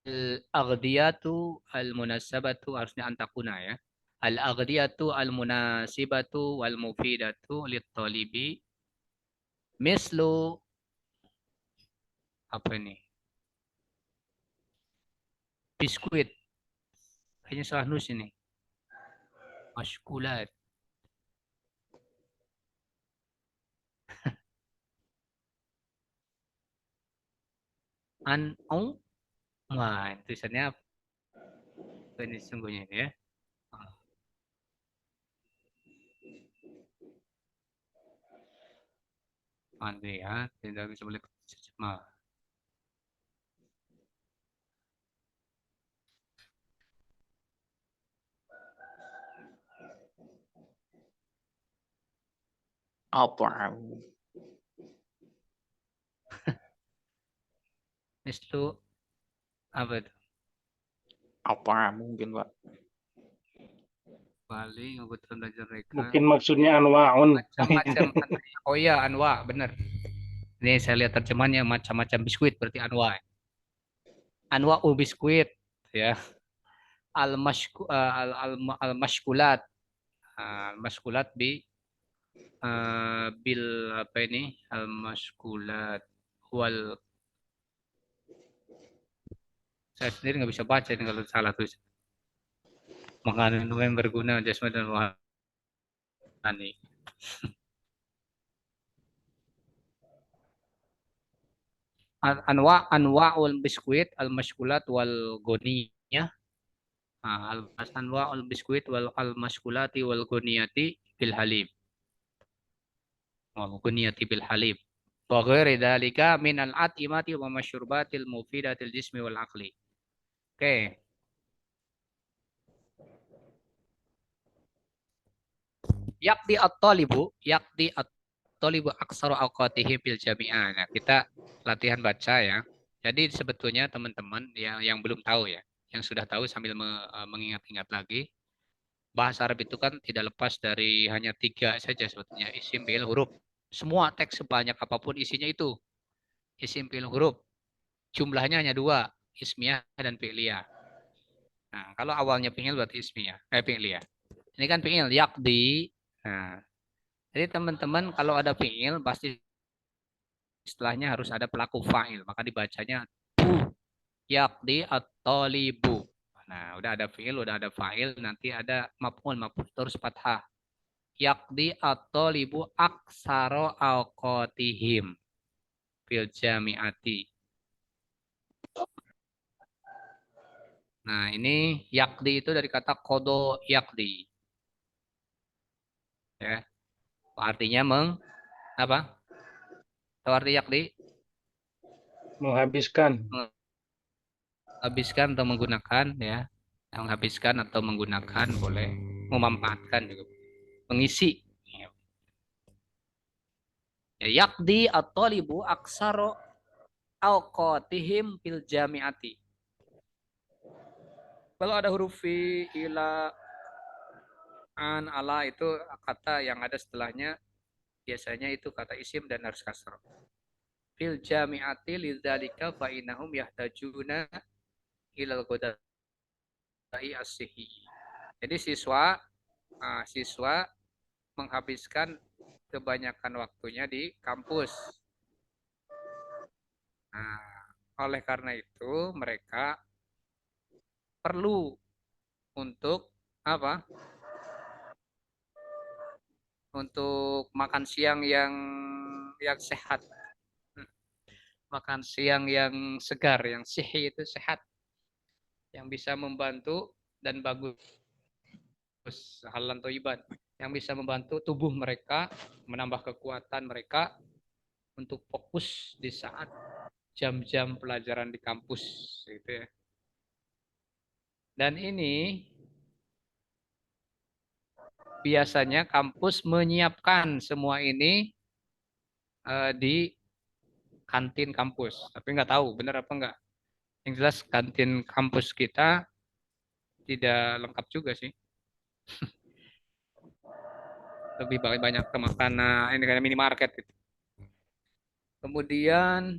al-aghdiyatu al-munasabatu, harusnya antakuna ya. Al-aghdiyatu al-munasibatu wal mufidatu lit-talibi mislu apa ini? Biskuit. Kayaknya salah nulis ini. Mashkulat. Wah, tulisannya apa ini sungguhnya ini ya? Nanti ya, tidak bisa boleh terjemah. Apa? Mislu apa itu? Apa mungkin, Pak? Paling kebetulan belajar mereka. Mungkin maksudnya anwa'un. Macam-macam. Oh iya, anwa, benar. Ini saya lihat terjemahannya macam-macam biskuit, berarti anwa. Anwa biskuit, ya. Al-mashkulat. Al-mashkulat bil apa ini? Al-mashkulat wal, saya sendiri nggak bisa baca ini kalau salah tulis. Makanan yang berguna jasmani dan rohani. Anwa'ul biskuit al-mashkulat wal goniyah. Anwa'ul biskuit wal al-mashkulati wal goniyati bil halib. Wal goniyati bil halib. Wa ghairi dzalika min al-at'imati wa masyrubatil mufidatil jismi wal aqli. Oke. Yakdi at-talibu aksaru awqatihi bil jami'ah. Nah, kita latihan baca ya. Jadi sebetulnya teman-teman yang belum tahu ya, yang sudah tahu sambil mengingat-ingat lagi, bahasa Arab itu kan tidak lepas dari hanya 3 saja sebetulnya, isim, fi'il, huruf. Semua teks sebanyak apapun isinya itu isim, fi'il, huruf. Jumlahnya hanya 2, ismiyah dan fi'liyah. Nah, kalau awalnya fi'il berarti ismi ya. Fi'il ya. Ini kan fi'il yaqdi. Nah, jadi teman-teman kalau ada fi'il pasti setelahnya harus ada pelaku fa'il. Maka dibacanya bu yaqdi at-talibu. Nah, udah ada fi'il, udah ada fa'il, nanti ada maf'ul terus fathah. Yaqdi at-talibu aksaro awqatihim fil jami'ati. Nah, ini yakdi itu dari kata kodo yakdi. Ya, artinya apa? Tahu arti yakdi? Menghabiskan. Menghabiskan atau menggunakan ya. Menghabiskan atau menggunakan boleh. Memanfaatkan juga. Mengisi. Ya, yakdi at-talibu aksaro awqatihim fil jami'ati. Kalau ada huruf fi, ila, an, ala itu kata yang ada setelahnya biasanya itu kata isim dan harus kasroh. Fil jami'ati lidzalika fa innahum yahtajuna ilal qada'i as-sihi. Jadi siswa menghabiskan kebanyakan waktunya di kampus. Nah, oleh karena itu mereka perlu untuk apa? Untuk makan siang yang sehat. Makan siang yang segar, yang sihhi itu sehat. Yang bisa membantu dan bagus halan toiban, yang bisa membantu tubuh mereka, menambah kekuatan mereka untuk fokus di saat jam-jam pelajaran di kampus gitu ya. Dan ini biasanya kampus menyiapkan semua ini di kantin kampus, tapi nggak tahu benar apa enggak. Yang jelas kantin kampus kita tidak lengkap juga sih. Lebih banyak ke makanan, ini kayak minimarket gitu. Kemudian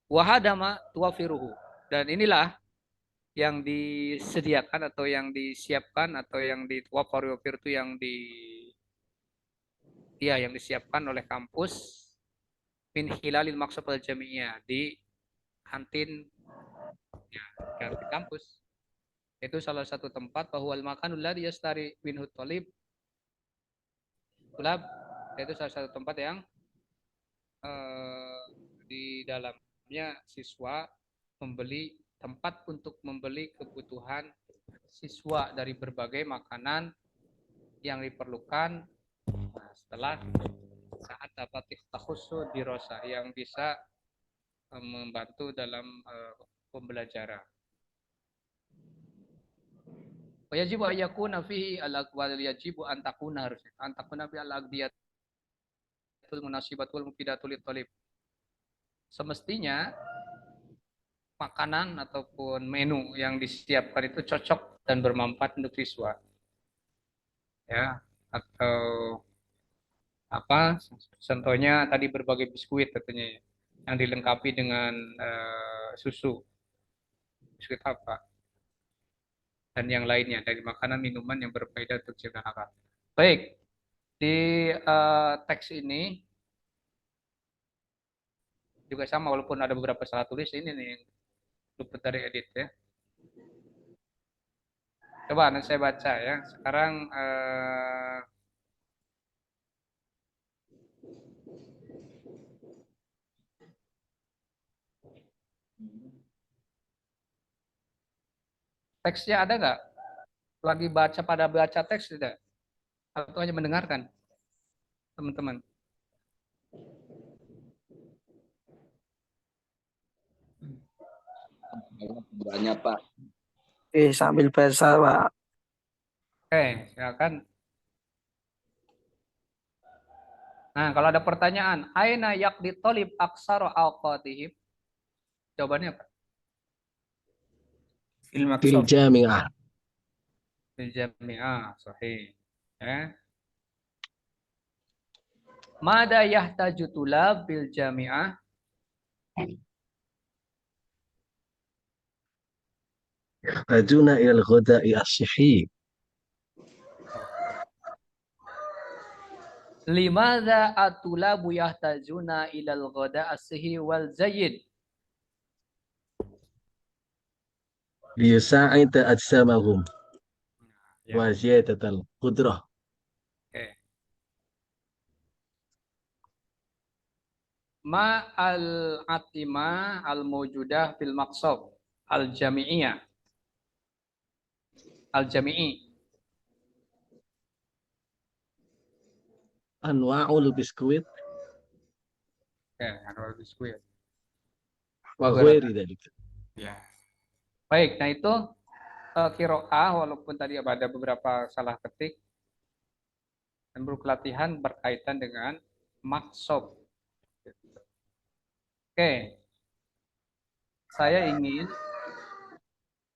wahadama tuwafiruhu. Dan inilah yang disediakan atau yang disiapkan atau yang wafir itu yang disiapkan oleh kampus min hilalil maksud al jami'iyah di kantin kantin kampus. Itu salah satu tempat bahwa makanul ladzi yastari minhu talib tulab, itu salah satu tempat yang di dalamnya siswa membeli tempat untuk membeli kebutuhan siswa dari berbagai makanan yang diperlukan setelah saat dapat ikhtakhusu dirasa yang bisa membantu dalam pembelajaran. Wajib ayakuna fihi al-aqwal yajibu an takuna harusnya an takuna bi al-aqdiyatul munasibatul mufidatul talib. Semestinya makanan ataupun menu yang disiapkan itu cocok dan bermanfaat untuk siswa. Ya, atau apa? Contohnya tadi berbagai biskuit katanya yang dilengkapi dengan susu. Biskuit apa? Dan yang lainnya dari makanan minuman yang berfaedah untuk cipta akal. Baik, di teks ini juga sama walaupun ada beberapa salah tulis ini nih yang luput dari edit ya. Coba nanti saya baca ya. Sekarang teksnya ada nggak? Lagi pada baca teks tidak? Atau hanya mendengarkan? Teman-teman. Banyak Pak. Sambil baca, Pak. Oke, silakan. Nah, kalau ada pertanyaan, aina yaqdi talib aksaro awqatihim? Jawabannya apa? Fil jami'ah. Fil jami'ah, sahih. Ya. Mada yahtaju tulab bil jami'ah? يحتاجون إلى الغذاء الصحي. Limadza atulabu yahtajuna ilal ghada as-sihi wal zayyid. ليساعد أجسامهم Ya. وزيادة القدرة. Oke. Ma al-atima al-mawjudah fil maqsab al-jami'iyah. Al-jami'i. أنواع البسكويت Oke, anwar biskuit. وغير ذلك. Ya. Baik, nah itu qiraah walaupun tadi ada beberapa salah ketik dan buku latihan berkaitan dengan maqsab. Oke. Saya ingin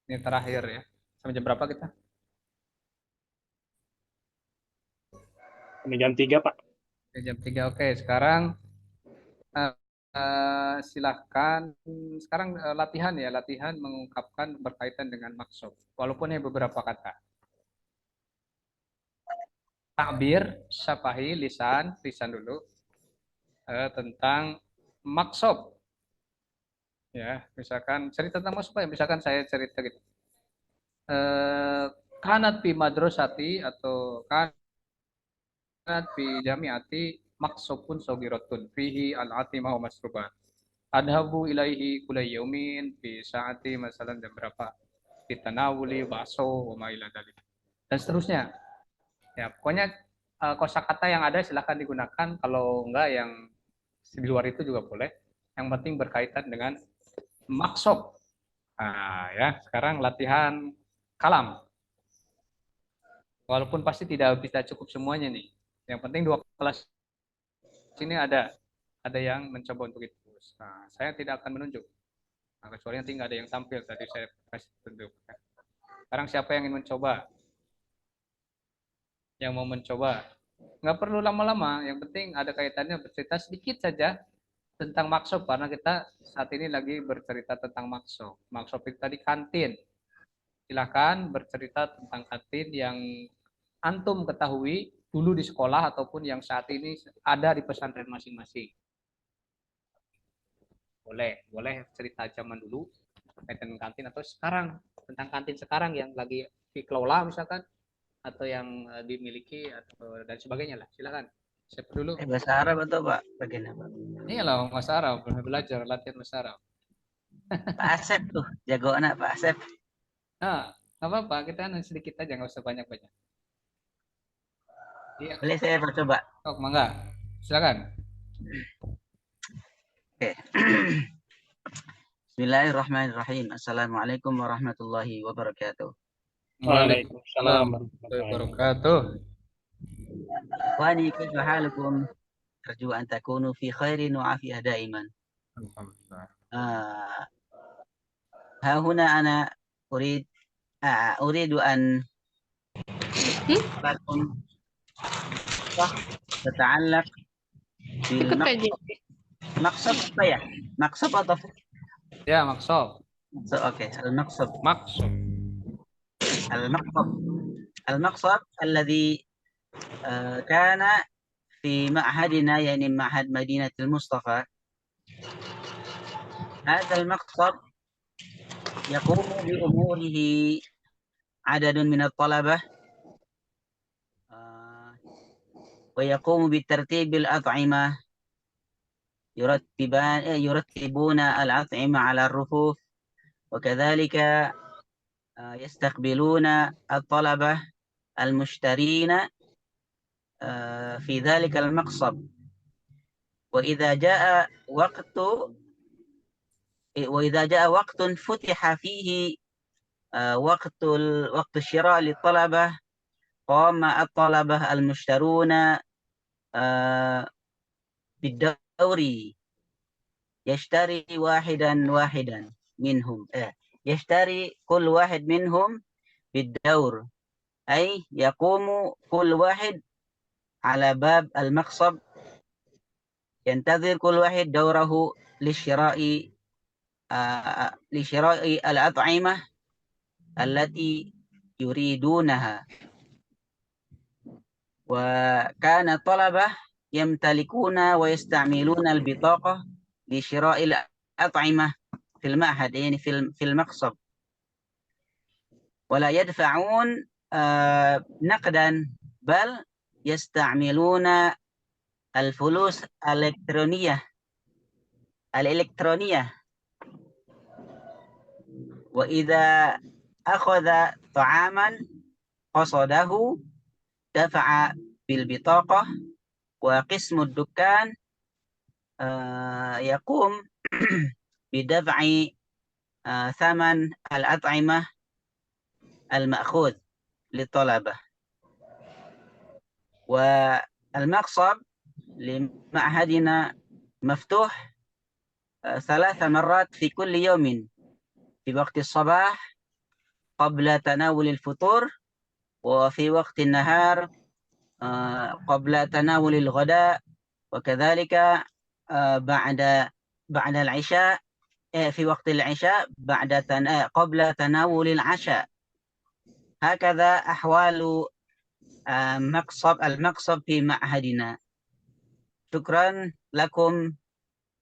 ini terakhir ya. Sampai jam berapa kita? Ini jam 3, Pak. Jam 3. Oke, sekarang silahkan sekarang latihan ya, latihan mengungkapkan berkaitan dengan maksud walaupun hanya beberapa kata. Takbir, syafahi, lisan dulu tentang maksud. Ya, misalkan cerita tentang maksud ya, misalkan saya cerita gitu. Kanat fi madrasati atau kanat fi jami'ati maksubun sogiratun fihi al-atimah wa masrubat. Adhabu ilaihi kulai yaumin fi saati masalan jam berapa ditanawuli bakso wa ma ila dalik dan seterusnya. Ya, pokoknya kosakata yang ada silahkan digunakan, kalau enggak yang di luar itu juga boleh. Yang penting berkaitan dengan maksud. Nah, ya, sekarang latihan kalam. Walaupun pasti tidak bisa cukup semuanya nih. Yang penting 2 kelas sini ada yang mencoba untuk itu. Nah, saya tidak akan menunjuk. Nah, kecuali nanti nggak ada yang tampil, tadi saya kasih tunjuk. Sekarang siapa yang ingin mencoba? Yang mau mencoba? Nggak perlu lama-lama, yang penting ada kaitannya, bercerita sedikit saja tentang maksud, karena kita saat ini lagi bercerita tentang maksud. Maksud itu tadi kantin. Silakan bercerita tentang kantin yang antum ketahui dulu di sekolah ataupun yang saat ini ada di pesantren masing-masing. Boleh cerita zaman dulu kaitan kantin, atau sekarang tentang kantin sekarang yang lagi dikelola misalkan, atau yang dimiliki atau dan sebagainya lah. Silakan. Siapa dulu? Bahasa Arab atau Pak? Bagian apa? Iya lah, bahasa Arab, belajar latihan bahasa Arab. Pak Asep tuh, jago anak Pak Asep. Nah, nggak apa-apa, kita sedikit aja, nggak usah banyak-banyak. Iya. Boleh saya coba? Oh, mangga. Silakan. Oke. Bismillahirrahmanirrahim. Assalamualaikum warahmatullahi wabarakatuh. Waalaikumsalam warahmatullahi Wabarakatuh. Ikhwani, kaifa halukum? Arju an takunu fi khairin wa afiyah daiman. Alhamdulillah. ها هنا أنا أريد أن لكم تتعلق بالمقصد ya? Maksud atau Ya, maksud. oke, المقصد Maksud. المقصد الذي كان في معهدنا يعني معهد مدينة المصطفى. هذا المقصد يقوم بأموره عدد من الطلبة ويقوم بترتيب الأطعمة، يرتبون الأطعمة على الرفوف، وكذلك يستقبلون الطلبة المشترين في ذلك المقصد. وإذا جاء وقت فتح فيه وقت الشراء للطلبة، قام الطلبة المشترون بالدور، يشتري واحدا منهم، يشتري كل واحد منهم بالدور، أي يقوم كل واحد على باب المقصد، ينتظر كل واحد دوره لشراء الأطعمة التي يريدونها. وكان الطلبة يمتلكون ويستعملون البطاقة لشراء الأطعمة في المعهد، يعني في المقصب، ولا يدفعون نقدا، بل يستعملون الفلوس الإلكترونية. وإذا أخذ طعاما قصده دفع بالبطاقة، وقسم الدكان يقوم بدفع ثمن الأطعمة المأخوذ للطلبة. والمقصب لمعهدنا مفتوح 3 مرات في كل يوم، في وقت الصباح قبل تناول الفطور، وفي وقت النهار قبل تناول الغداء، وكذلك بعد العشاء، في وقت العشاء قبل تناول العشاء. هكذا أحوال المقصب في معهدنا. شكرا لكم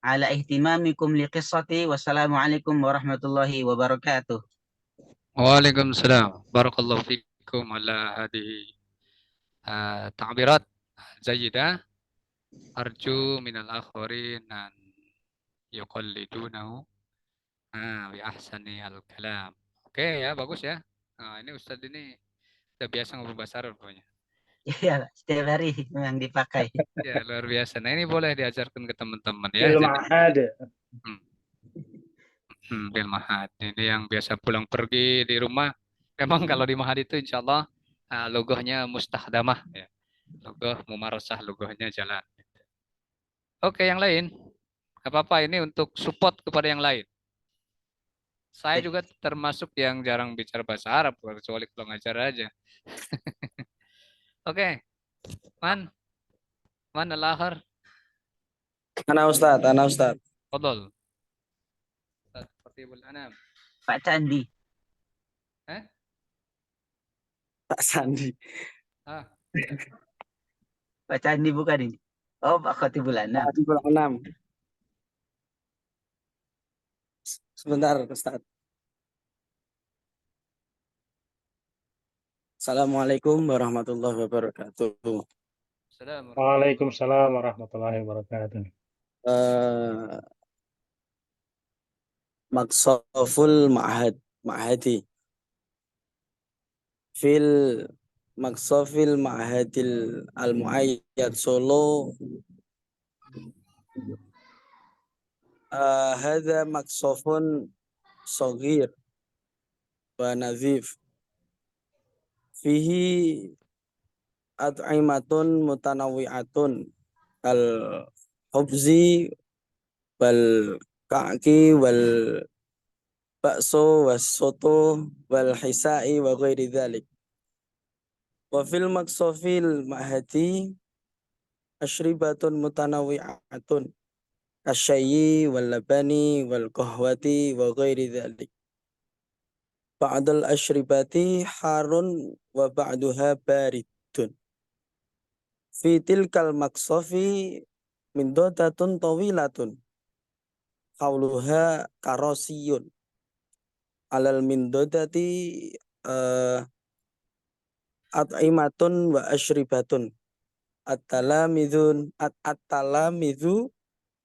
على اهتمامكم لقصتي، والسلام عليكم ورحمة الله وبركاته. Waalaikumsalam. Barakallahu fikum ala hadhihi ta'birat jayyidah. Arju minal akhirin an yuqallidunahu bi ahsani al-kalam. Oke ya, bagus ya. Nah, ini Ustadz ini udah biasa ngomong bahasa Arab pokoknya. Iya, setiap hari memang dipakai. Ya, luar biasa. Nah, ini boleh diajarkan ke teman-teman ya. Fil Jadi, ma'had. bil mahad. Ini yang biasa pulang pergi di rumah. Memang kalau di mahad itu insya Allah logonya mustakhdamah. Ya. Logo mumarasah, logonya jalan. Oke, yang lain. Gak apa-apa, ini untuk support kepada yang lain. Saya juga termasuk yang jarang bicara bahasa Arab, kecuali kalau ngajar aja. Oke, Man al-akhir. Ana Ustadz. Fadol. Ustadz Khatibul Anam. Pak Candi. Pak Sandi. Pak Candi bukan ini. Oh, Pak Khatibul Anam. Khatibul Anam. Sebentar, Ustadz. Assalamualaikum warahmatullahi wabarakatuh. Waalaikumsalam warahmatullahi wabarakatuh. Maqsaful ma'hadi. Fil maqsafil ma'hadil al-mu'ayyad Solo. Hadha maqsafun saghir wa nazif. Fihi at'imatun mutanawwi'atun al-khubzi wal ka'ki wal bakso was soto wal hisai wa ghairi dzalik. Wa fil maqsafil ma'hadi ashribatun mutanawwi'atun kasyayyi wal labani wal qahwati wa ghairi dzalik. Ba'dal ashribati harun wa ba'duha baridun. Fi tilkal maqsafi min dodatun tawilatun qawluha karosiyun alal min dodati at'imatun wa ashribatun at-talamidhu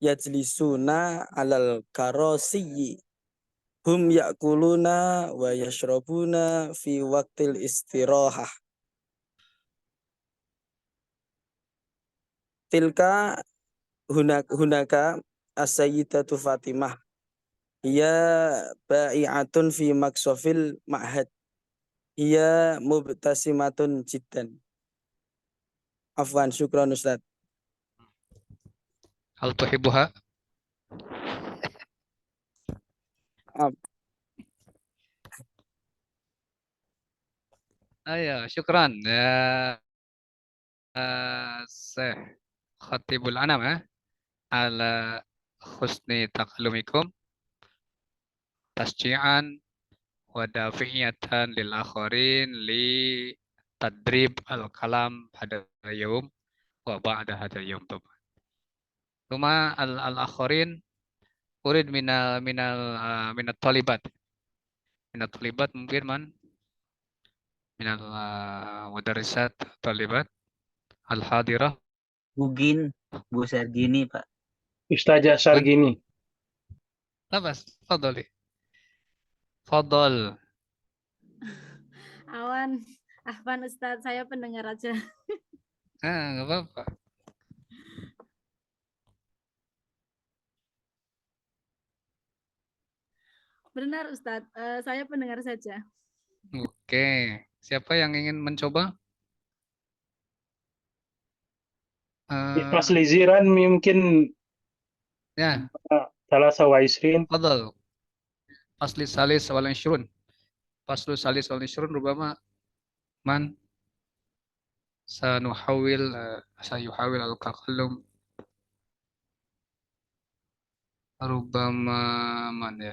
yajlisuna alal karosiyyi hum ya'kuluna wa yashrabuna fi waqtil istirahah. Tilka hunaka as-sayyidatu Fatimah hiya ba'i'atun fi maqsafil ma'had hiya mubtasimatun jiddan. Afwan, syukran Ustaz. Hal tuhibbuha? Ayo, syukran. Ya, Syekh Khatibul Anam ala husni takalumikum tasji'an wa dafi'iyatan lil akharin li tadrib al-kalam pada yaum wa ba'da hadzal yaum. Cuma al-akharin urid minat talibat. Minat talibat mungkin man minal mudarrisat talibat al-hadirah. Bugin, Bu Sargini, Pak. Ustazah Sargini. Labas, fadhali. Fadhal. Awan, Ahwan Ustadz, saya pendengar aja. Nggak apa-apa. Benar Ustadz, saya pendengar saja. Oke, siapa yang ingin mencoba? Mas Liziran mungkin Ya, salah sawaisrin. fadhal. Fasli salis wal ishrun. Faslu salis wal ishrun rubama man sayuhawil al-takallum rubama man ya.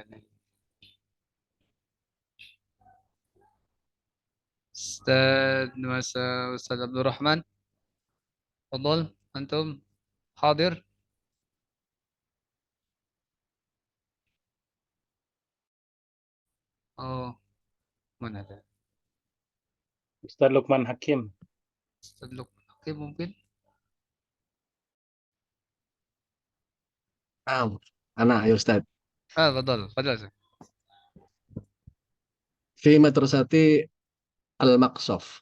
Ustaz Abdul Rahman. Fadhal, antum hadir? Oh, mana ada? Ustaz Lukman Hakim. Ustaz Lukman Hakim mungkin? Anak ya Ustaz. Fadhal. Fi madrasati al-Maqsaf.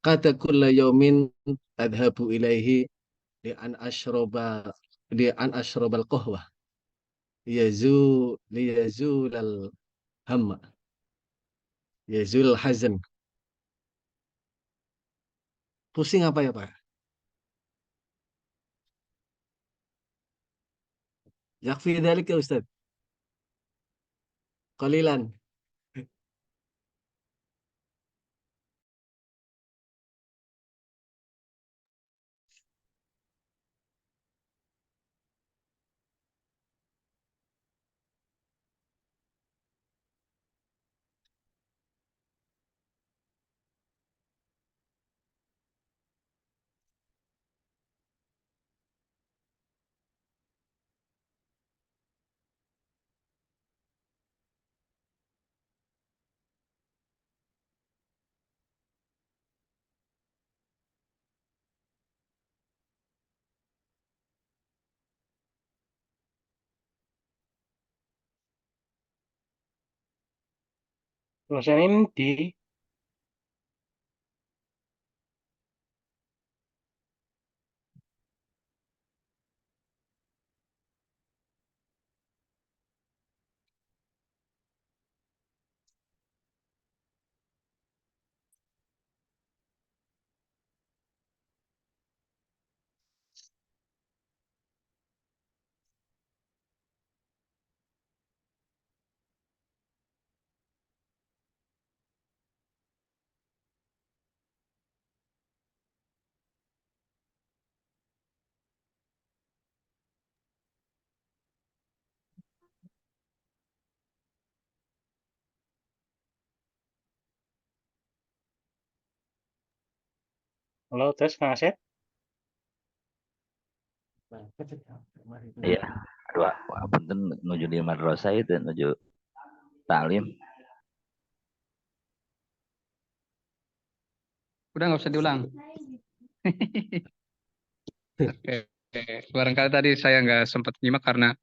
Kata kulla yawmin adhabu ilaihi li an ashraba al-qahwah. Liyazul al-hamma. Yazul al-hazan. Pusing apa ya, Pak? Yakfi dzalik ya Ustaz. Qalilan. Dosen inti. Halo, tes Kang Asep. Iya, aduh, punten nuju di madrasah itu nuju taklim. Udah nggak usah diulang. Oke. Barangkali tadi saya nggak sempat nyimak karena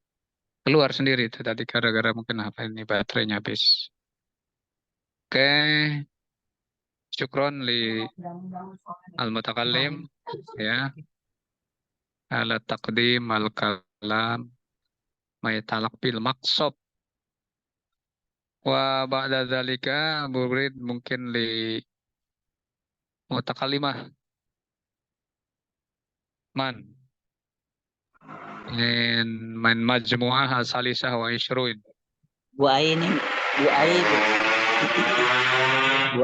keluar sendiri itu tadi gara-gara mungkin apa ini baterainya habis. Oke. Syukron li al-mutakallim ya. Ala taqdim al-kalam maytalaq bil maqsad. Wa ba'da dzalika murid mungkin li mutakallimah. Man majmu'ah salisah wa ishrun. Bu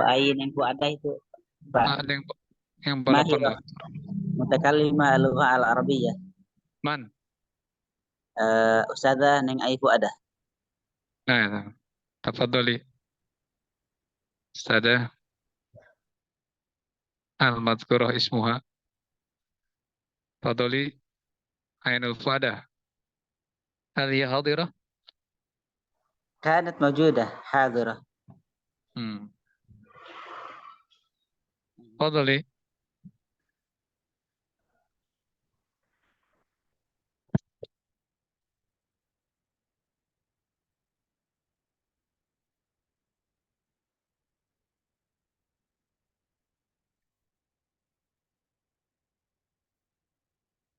Ain yang ku ada itu, Pak. Ada yang balapan nggak? Mutakallimah al-lugha al-arabiyyah. Man. Ustazah Neng Aifu ada. Nah, tafadhali. Ustazah al-madhkurah ismuha. Fadoli Ainul Fuadah. Hal hiya hadirah? كانت موجودة حاضرة. Fadoli.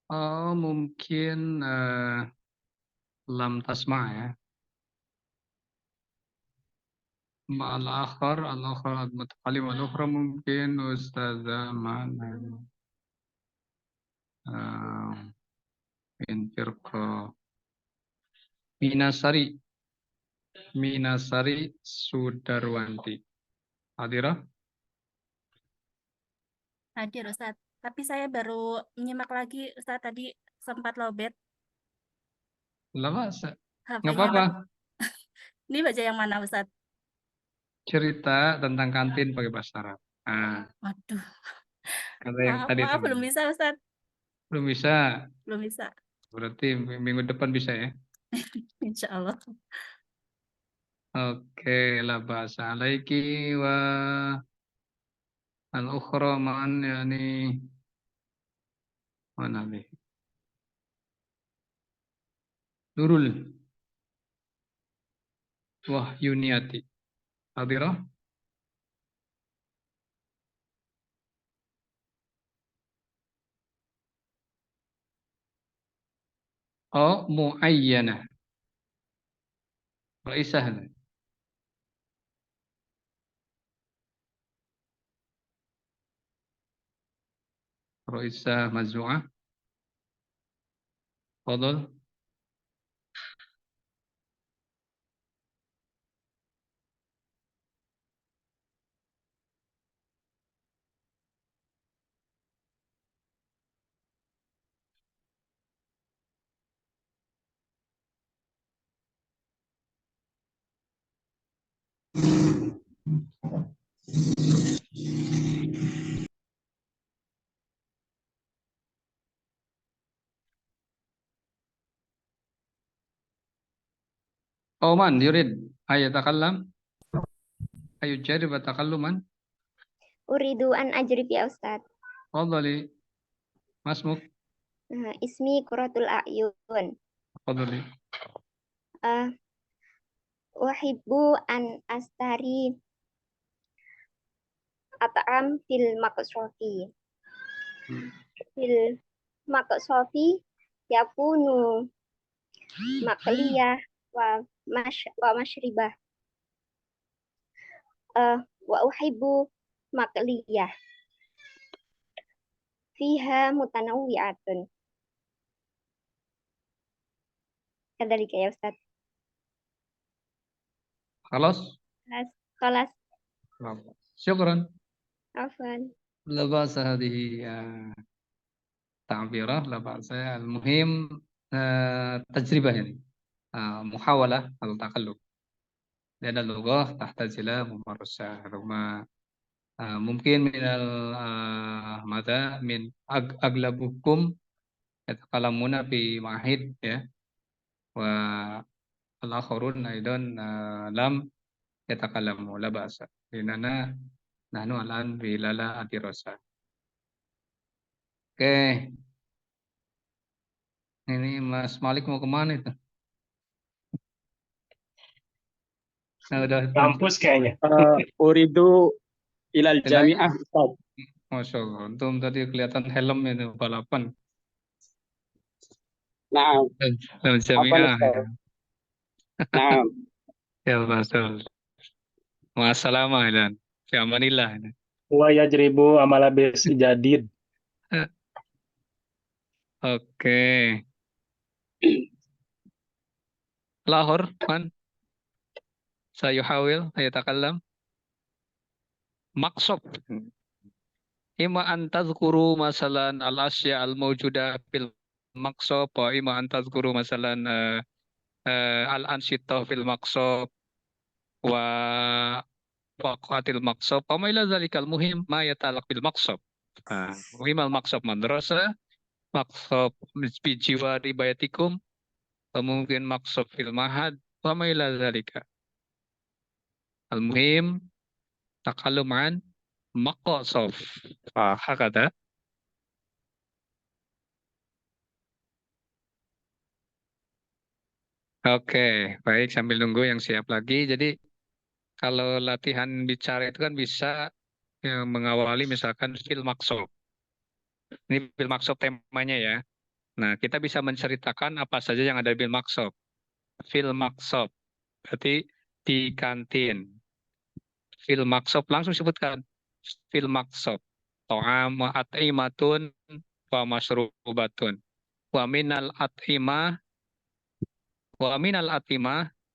Oh, mungkin lam tasma' ya. Ma'al akhar, al-akhar al-mutakalim al-ukhra mungkin Ustazah mana? Min firqa Minasari Sudarwanti. Hadirah? Hadir Ustadz. Tapi saya baru menyimak lagi Ustadz, tadi sempat lobet. Lama, HP-nya. nggak apa-apa. Ini baca yang mana Ustadz? Cerita tentang kantin pakai bahasa Arab. Waduh. Kata yang Maaf, tadi maaf itu. belum bisa Ustadz. Belum bisa. Belum bisa. Berarti minggu depan bisa ya? Insya Allah. Oke, la ba'sa alaiki wa al-ukhra ma'an yani mana nih? Nurul Wahyuniati. Hadirah? Oh, muayyana. Raisah. Raisah mazmu'ah. Fadal. Oh man, yurid ayatakallam ayujarib takalluman. Uridu an ajrib ya Ustaz. Fadali. Masmuk. Ismi Quratul A'yun. Fadali. Uhibbu an astari at'am fil maqsofi. Fil maqsofi yakunu makliyah wa mashribah. Wa uhibbu makliyah. Fiha mutanawwi'atun. Kadzalika ya Ustaz. Khalas? Khalas. Syukran. Afwan. La ba'sa hadhihi ta'birah, la ba'sa. Al-muhim tajribah yani. Muhawalah atau takallum. Dan al-lughah tahtaz ila mumarasah. Mungkin minal mata min aglabukum yatakalamuna fi ma'hid ya. Wa al-akharun aidan lam yatakalamu la ba'sa. Inana nahnu alan bi lala adirasa. Oke. Ini Mas Malik mau kemana itu? Nah, udah Kampus kayaknya. Uridu ilal Tenang. jami'ah Ustaz. Masya Allah. Untung tadi kelihatan helm itu balapan. Nah, Dalam apa jamiah. Ustaz? Nah, Ya Rasul. Wassalamualaikum. Fi amanillah. Wa yajribu amala bis jadid. Oke. Lahor, man. Sayuhawil ayatakallam. Maqsab. Ima an tadhkuru masalan al-asya al-mawjuda fil maqsab wa ima an tadhkuru masalan al-ansyitah fil maqsab wa waqatil maqsab wa ma ila dzalikal muhim ma yatalaq bil maqsab. Nah, muhimal maqsab madrasah, maqsab fi jiwari bayatikum, mungkin maqsab fil mahad wa ma ila dzalika. Al muhim takallum an maqsab. Hakada. Oke, baik sambil nunggu yang siap lagi. Jadi kalau latihan bicara itu kan bisa mengawali misalkan fil maqsab. Ini fil maqsab temanya ya. Nah, kita bisa menceritakan apa saja yang ada di fil maqsab. Fil maqsab berarti di kantin. Fil maqsab langsung sebutkan. Fil maqsab. Ta'am wa at'imatun wa masrubatun. Wa minal at'imah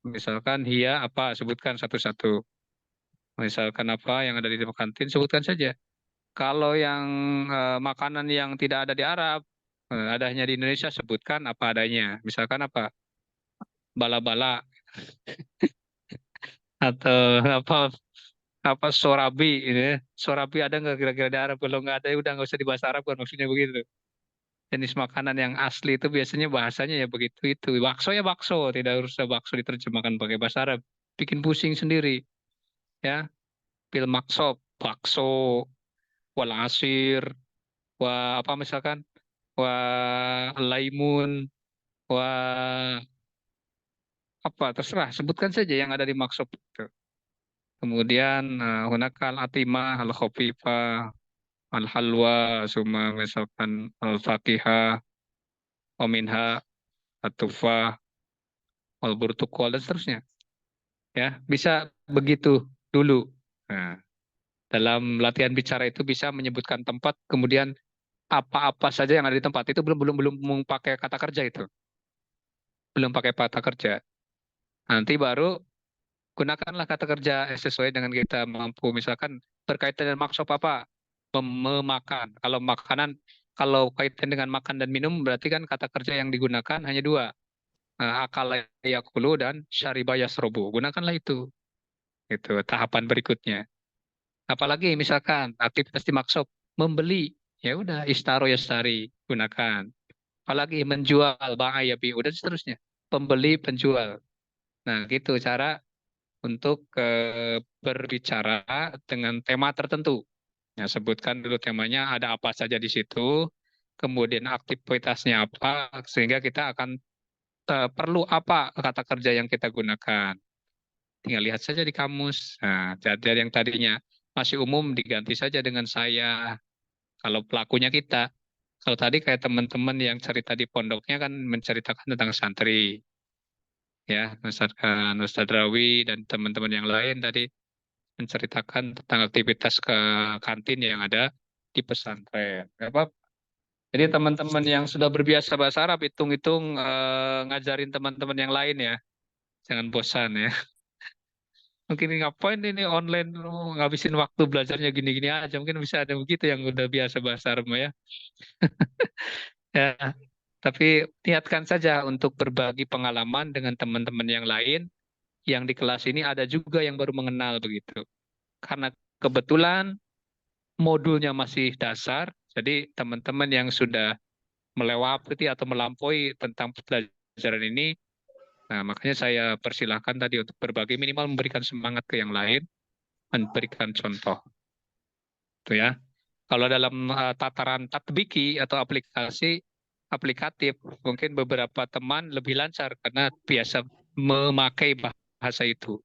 misalkan hiya apa, sebutkan satu-satu. Misalkan apa yang ada di kantin, sebutkan saja. Kalau yang makanan yang tidak ada di Arab, adanya di Indonesia, sebutkan apa adanya. Misalkan apa? Bala-bala atau apa sorabi ini. Sorabi ada nggak kira-kira di Arab? Kalau nggak ada ya udah nggak usah dibahas Arab kan, maksudnya begitu. Jenis makanan yang asli itu biasanya bahasanya ya begitu itu. Bakso ya bakso, tidak harus bakso diterjemahkan pakai bahasa Arab. Bikin pusing sendiri. Ya, fil maqsab, bakso, wal asir, apa misalkan, laimun, apa terserah, sebutkan saja yang ada di maqsab itu. Kemudian hunakal atimah, al khafifah, al halwa, suma misalkan al faqihah, ominha, atufah, al burtukol dan seterusnya. Ya, bisa begitu dulu. Nah, dalam latihan bicara itu bisa menyebutkan tempat, kemudian apa-apa saja yang ada di tempat itu belum pakai kata kerja itu. Belum pakai kata kerja. Nanti baru gunakanlah kata kerja sesuai dengan kita mampu. Misalkan berkaitan dengan maksud apa? Memakan. Kalau makanan, kalau kaitan dengan makan dan minum, berarti kan kata kerja yang digunakan hanya dua. Akala yakulu dan syariba yasrobu. Gunakanlah itu. Itu tahapan berikutnya. Apalagi misalkan aktivitas dimaksud membeli, ya udah istaro yastari, gunakan. Apalagi menjual, ba'aya bi, udah seterusnya. Pembeli, penjual. Nah, gitu cara untuk berbicara dengan tema tertentu. Ya, sebutkan dulu temanya, ada apa saja di situ, kemudian aktivitasnya apa, sehingga kita akan perlu apa kata kerja yang kita gunakan. Tinggal lihat saja di kamus. Nah, jadi yang tadinya masih umum diganti saja dengan saya. Kalau pelakunya kita. Kalau tadi kayak teman-teman yang cerita di pondoknya kan menceritakan tentang santri. Ya, misalkan Ustadz Rawi dan teman-teman yang lain tadi menceritakan tentang aktivitas ke kantin yang ada di pesantren. Apa? Jadi teman-teman yang sudah berbiasa bahasa Arab, hitung-hitung ngajarin teman-teman yang lain ya. Jangan bosan ya. Mungkin ngapain ini online, ngabisin waktu belajarnya gini-gini aja. Mungkin bisa ada begitu yang udah biasa bahasa Arab ya. Ya, tapi niatkan saja untuk berbagi pengalaman dengan teman-teman yang lain yang di kelas ini ada juga yang baru mengenal begitu. Karena kebetulan modulnya masih dasar, jadi teman-teman yang sudah melewati atau melampaui tentang pelajaran ini, nah makanya saya persilahkan tadi untuk berbagi, minimal memberikan semangat ke yang lain, memberikan contoh. Itu ya. Kalau dalam tataran tatbiki atau aplikatif, mungkin beberapa teman lebih lancar karena biasa memakai bahasa itu.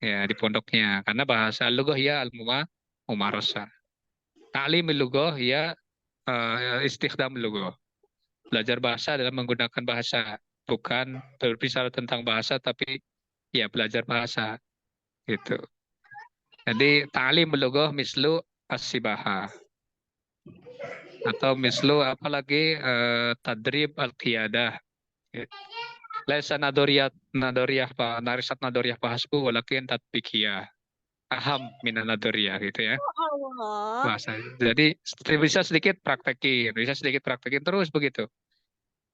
Ya, di pondoknya. Karena bahasa lughah ya al-mumarasah. Ta'lim lughah ya istikhdam lughah. Belajar bahasa adalah menggunakan bahasa, bukan berbicara tentang bahasa tapi ya belajar bahasa gitu. Jadi ta'lim lughah mislu as-sibaha. Atau mislu apalagi tadrib al-qiyadah. Laisa nadoriyah narisat nadoriyah bahasku walakin tatbikiyah. Aham minan nadoriyah gitu ya. Bahasa. Jadi bisa sedikit praktekin terus begitu.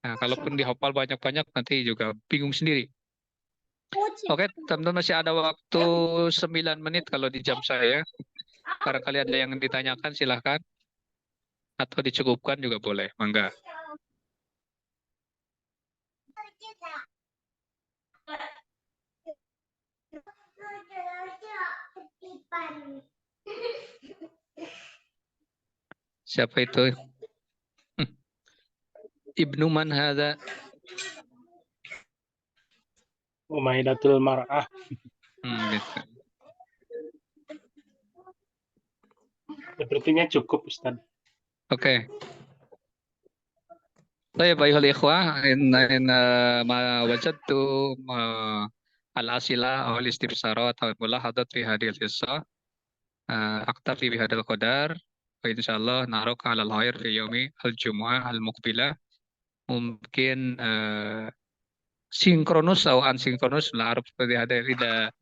Nah, kalaupun dihafal banyak-banyak nanti juga bingung sendiri. Oke, teman-teman masih ada waktu 9 menit kalau di jam saya. Barangkali ada yang ditanyakan silahkan. Atau dicukupkan juga boleh, mangga. Siapa itu? Ibnu man hadza? Umaidatul Mar'ah. Gitu. Sepertinya cukup, Ustaz. Oke. Baik, ayuhal ikhwah, in ma wajadtu al-asila awal istifsarat atau mulahadat fi hadil qissah aktafi bi hadal qadar wa insyaallah naruka ala al-khair fi yaumi al-jumu'ah al-muqbilah. Mungkin sinkronus atau asinkronus la arab seperti ada tidak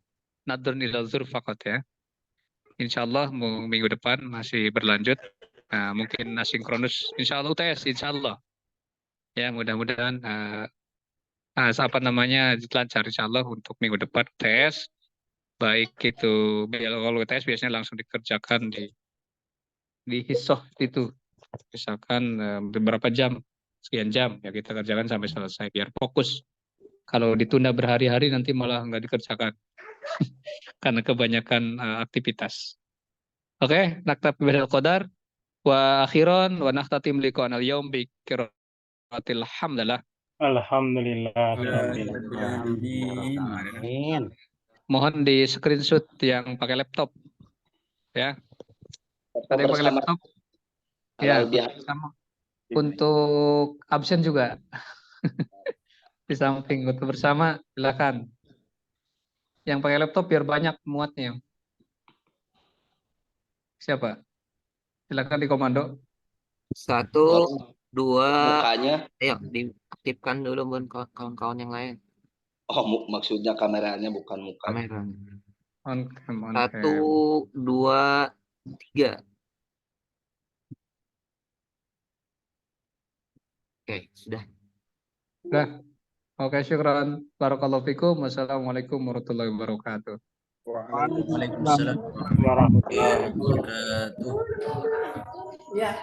nadrun ila zur faqat ya. Insyaallah minggu depan masih berlanjut. Mungkin asinkronus insyaallah UTS insyaallah. Ya, mudah-mudahan apa namanya lancar insyaallah untuk minggu depan tes. Baik itu kalau tes biasanya langsung dikerjakan di hisoh itu. Misalkan beberapa jam, sekian jam ya kita kerjakan sampai selesai biar fokus. Kalau ditunda berhari-hari nanti malah nggak dikerjakan karena kebanyakan aktivitas. Oke, naktafi bihadzal qadar wa akhiran wa nakhtatim liqa'ana al-yaum bi qiraatil hamdalah. Alhamdulillah. Amin. Mohon di screenshot yang pakai laptop ya. Ada yang pakai laptop? Ya, sama. Untuk absen juga. Di samping untuk bersama silakan. Yang pakai laptop biar banyak muatnya. Siapa? Silakan di komando. 1, 2, ayo diaktifkan dulu buat kawan-kawan yang lain. Oh, maksudnya kameranya bukan muka. Kamera. On cam, 1, 2, 3. Oke, sudah. Sudah. Oke, syukran. Barakallahu fikum. Wassalamualaikum warahmatullahi wabarakatuh. Waalaikumsalam warahmatullahi wabarakatuh. Ya.